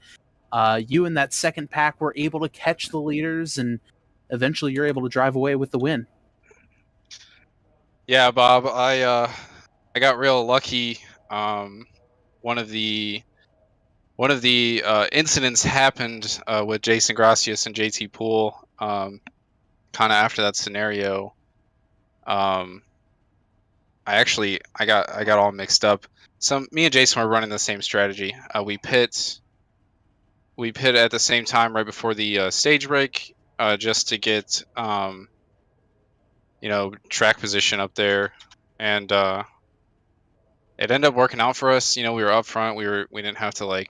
You and that second pack were able to catch the leaders, and eventually you're able to drive away with the win. Yeah, Bob, I got real lucky. One of the incidents happened with Jason Gracias and JT Poole. Kind of after that scenario, I got all mixed up. Me and Jason were running the same strategy. We pit at the same time right before the stage break, just to get track position up there, and it ended up working out for us. We were up front. We didn't have to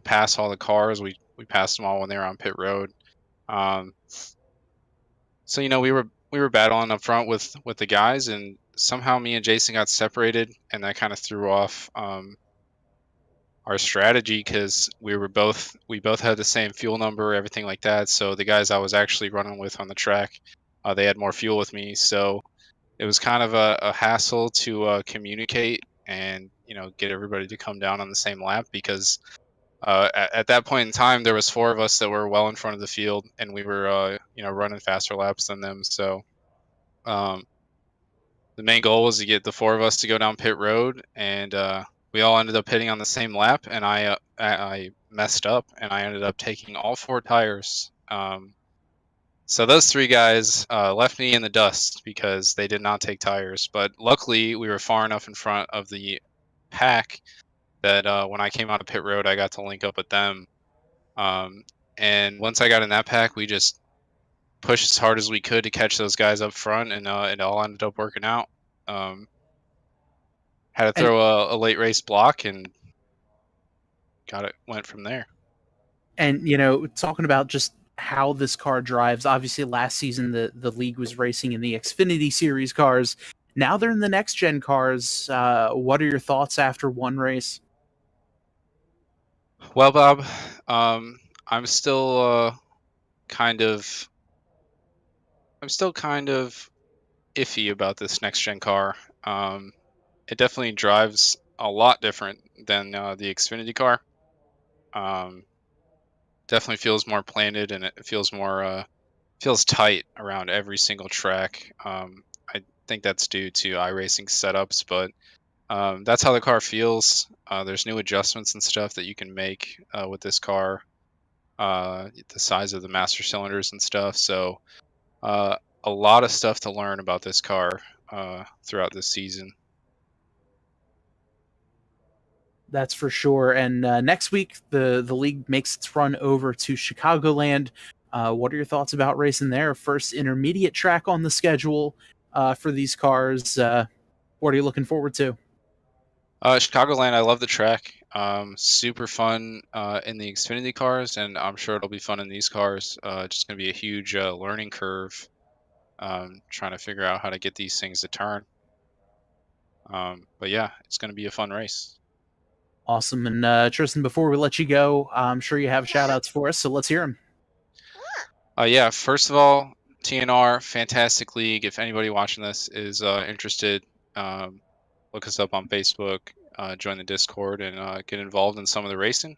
pass all the cars. We passed them all when they were on pit road. So we were battling up front with the guys, and somehow me and Jason got separated, and that kind of threw off our strategy, because we both had the same fuel number, everything like that. So the guys I was actually running with on the track, they had more fuel with me, so it was kind of a hassle to communicate and get everybody to come down on the same lap, because at that point in time there was 4 of us that were well in front of the field, and we were running faster laps than them. So the main goal was to get the 4 of us to go down pit road, and we all ended up hitting on the same lap, and I messed up, and I ended up taking all 4 tires. So those 3 guys left me in the dust because they did not take tires. But luckily, we were far enough in front of the pack that when I came out of pit road, I got to link up with them. And once I got in that pack, we just pushed as hard as we could to catch those guys up front, and it all ended up working out. Had to throw a late race block, and went from there. And, talking about just how this car drives, obviously last season the league was racing in the Xfinity Series cars. Now they're in the next gen cars. What are your thoughts after one race? Well, Bob, I'm still kind of iffy about this next gen car. It definitely drives a lot different than the Xfinity car. Definitely feels more planted, and it feels more feels tight around every single track. I think that's due to iRacing setups, but that's how the car feels. There's new adjustments and stuff that you can make with this car, the size of the master cylinders and stuff. So a lot of stuff to learn about this car throughout this season. That's for sure. And next week, the league makes its run over to Chicagoland. What are your thoughts about racing there? First intermediate track on the schedule for these cars. What are you looking forward to? Chicagoland, I love the track. Super fun in the Xfinity cars, and I'm sure it'll be fun in these cars. Just going to be a huge learning curve trying to figure out how to get these things to turn. But yeah, it's going to be a fun race. Awesome. And Tristan, before we let you go, I'm sure you have shout outs for us, so let's hear them. Yeah, first of all, TNR, fantastic league. If anybody watching this is interested, look us up on Facebook, join the Discord, and get involved in some of the racing.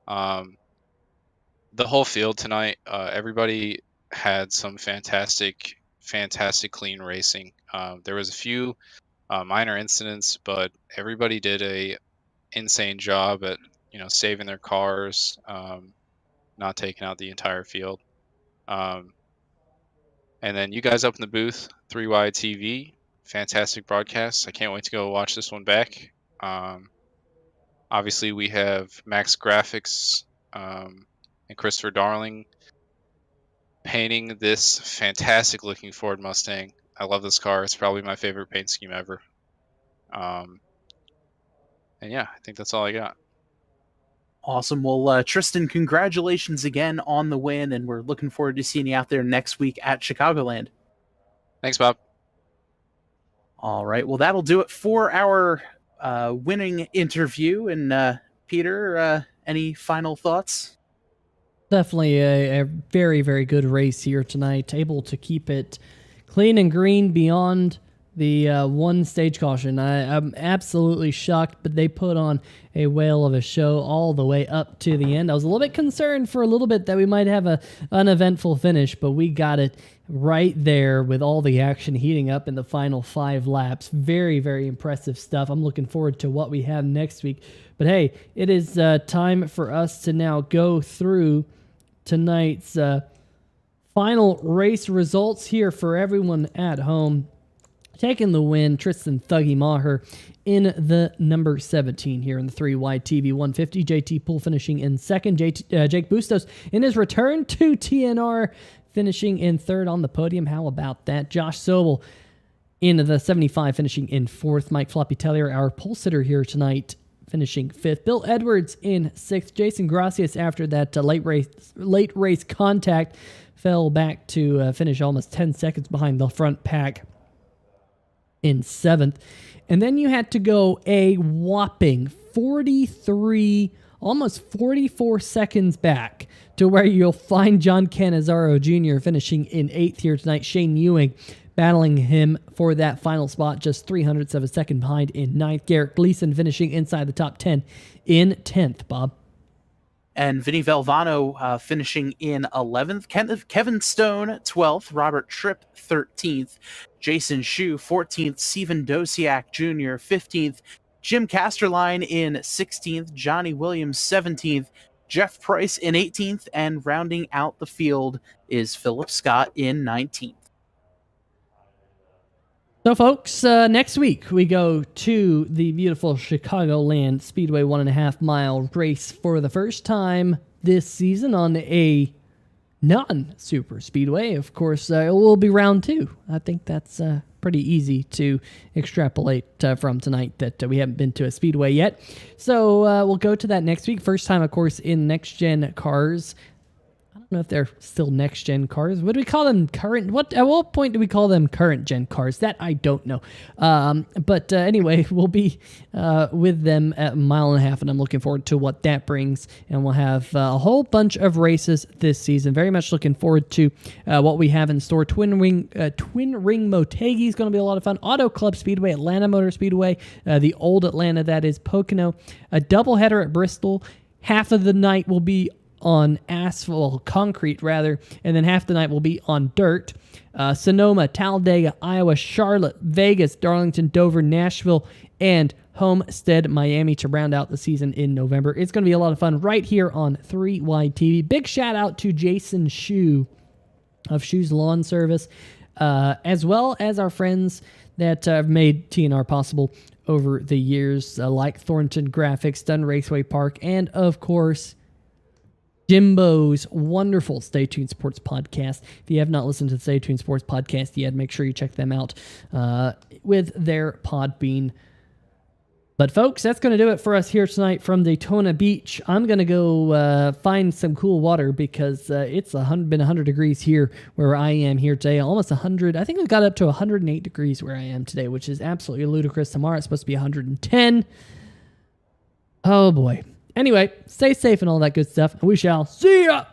The whole field tonight, everybody had some fantastic clean racing. There was a few minor incidents, but everybody did a insane job at saving their cars, not taking out the entire field. And then you guys up in the booth, 3WideTV, fantastic broadcast. I can't wait to go watch this one back. Obviously, we have Max Graphics and Christopher Darling painting this fantastic looking Ford Mustang. I love this car. It's probably my favorite paint scheme ever. And yeah, I think that's all I got. Awesome. Well, Tristan, congratulations again on the win, and we're looking forward to seeing you out there next week at Chicagoland. Thanks, Bob. All right. Well, that'll do it for our winning interview. And Peter, any final thoughts? Definitely a very, very good race here tonight. Able to keep it clean and green beyond the one stage caution. I'm absolutely shocked, but they put on a whale of a show all the way up to the end. I was a little bit concerned for a little bit that we might have an uneventful finish, but we got it right there with all the action heating up in the final 5 laps. Very, very impressive stuff. I'm looking forward to what we have next week. But hey, it is time for us to now go through tonight's final race results here for everyone at home. Taking the win, Tristan Thuggy Maher in the number 17 here in the 3WideTV 150. JT Poole finishing in second. Jake Bustos in his return to TNR finishing in third on the podium. How about that? Josh Sobel in the 75 finishing in fourth. Mike Floppy Tellier, our pole sitter here tonight, finishing fifth. Bill Edwards in sixth. Jason Gracias, after that late race contact, fell back to finish almost 10 seconds behind the front pack in seventh. And then you had to go a whopping 43, almost 44 seconds back to where you'll find John Cannizzaro Jr. finishing in eighth here tonight. Shane Ewing battling him for that final spot, just 300ths of a second behind in ninth. Garrett Gleason finishing inside the top 10 in 10th, Bob. And Vinny Valvano finishing in 11th. Kevin Stone, 12th. Robert Tripp, 13th. Jason Schue, 14th. Steven Dosiak Jr., 15th. Jim Casterline in 16th. Johnny Williams, 17th. Jeff Price in 18th. And rounding out the field is Philip Scott in 19th. So, folks, next week we go to the beautiful Chicagoland Speedway 1.5 mile race for the first time this season on a non-super speedway. Of course, it will be round 2. I think that's pretty easy to extrapolate from tonight that we haven't been to a speedway yet. So we'll go to that next week. First time, of course, in next-gen cars. I don't know if they're still next-gen cars. What do we call them? At what point do we call them current-gen cars? That I don't know. But anyway, we'll be with them at 1.5 miles, and I'm looking forward to what that brings. And we'll have a whole bunch of races this season. Very much looking forward to what we have in store. Twin Ring Motegi is going to be a lot of fun. Auto Club Speedway, Atlanta Motor Speedway, the old Atlanta, that is Pocono. A doubleheader at Bristol. Half of the night will be on concrete, and then half the night will be on dirt. Sonoma, Talladega, Iowa, Charlotte, Vegas, Darlington, Dover, Nashville, and Homestead, Miami to round out the season in November. It's going to be a lot of fun right here on 3WideTV. Big shout out to Jason Schue of Schue's Lawn Service, as well as our friends that have made TNR possible over the years, like Thornton Graphix, Dunn Raceway Park, and of course, Jimbo's wonderful Stay Tuned Sports podcast. If you have not listened to the Stay Tuned Sports podcast yet, make sure you check them out with their Podbean But folks, that's going to do it for us here tonight from Daytona Beach. I'm going to go find some cool water because it's been 100 degrees here where I am here today. Almost 100. I think we got up to 108 degrees where I am today, which is absolutely ludicrous. Tomorrow it's supposed to be 110. Oh boy. Anyway, stay safe and all that good stuff. And we shall see ya!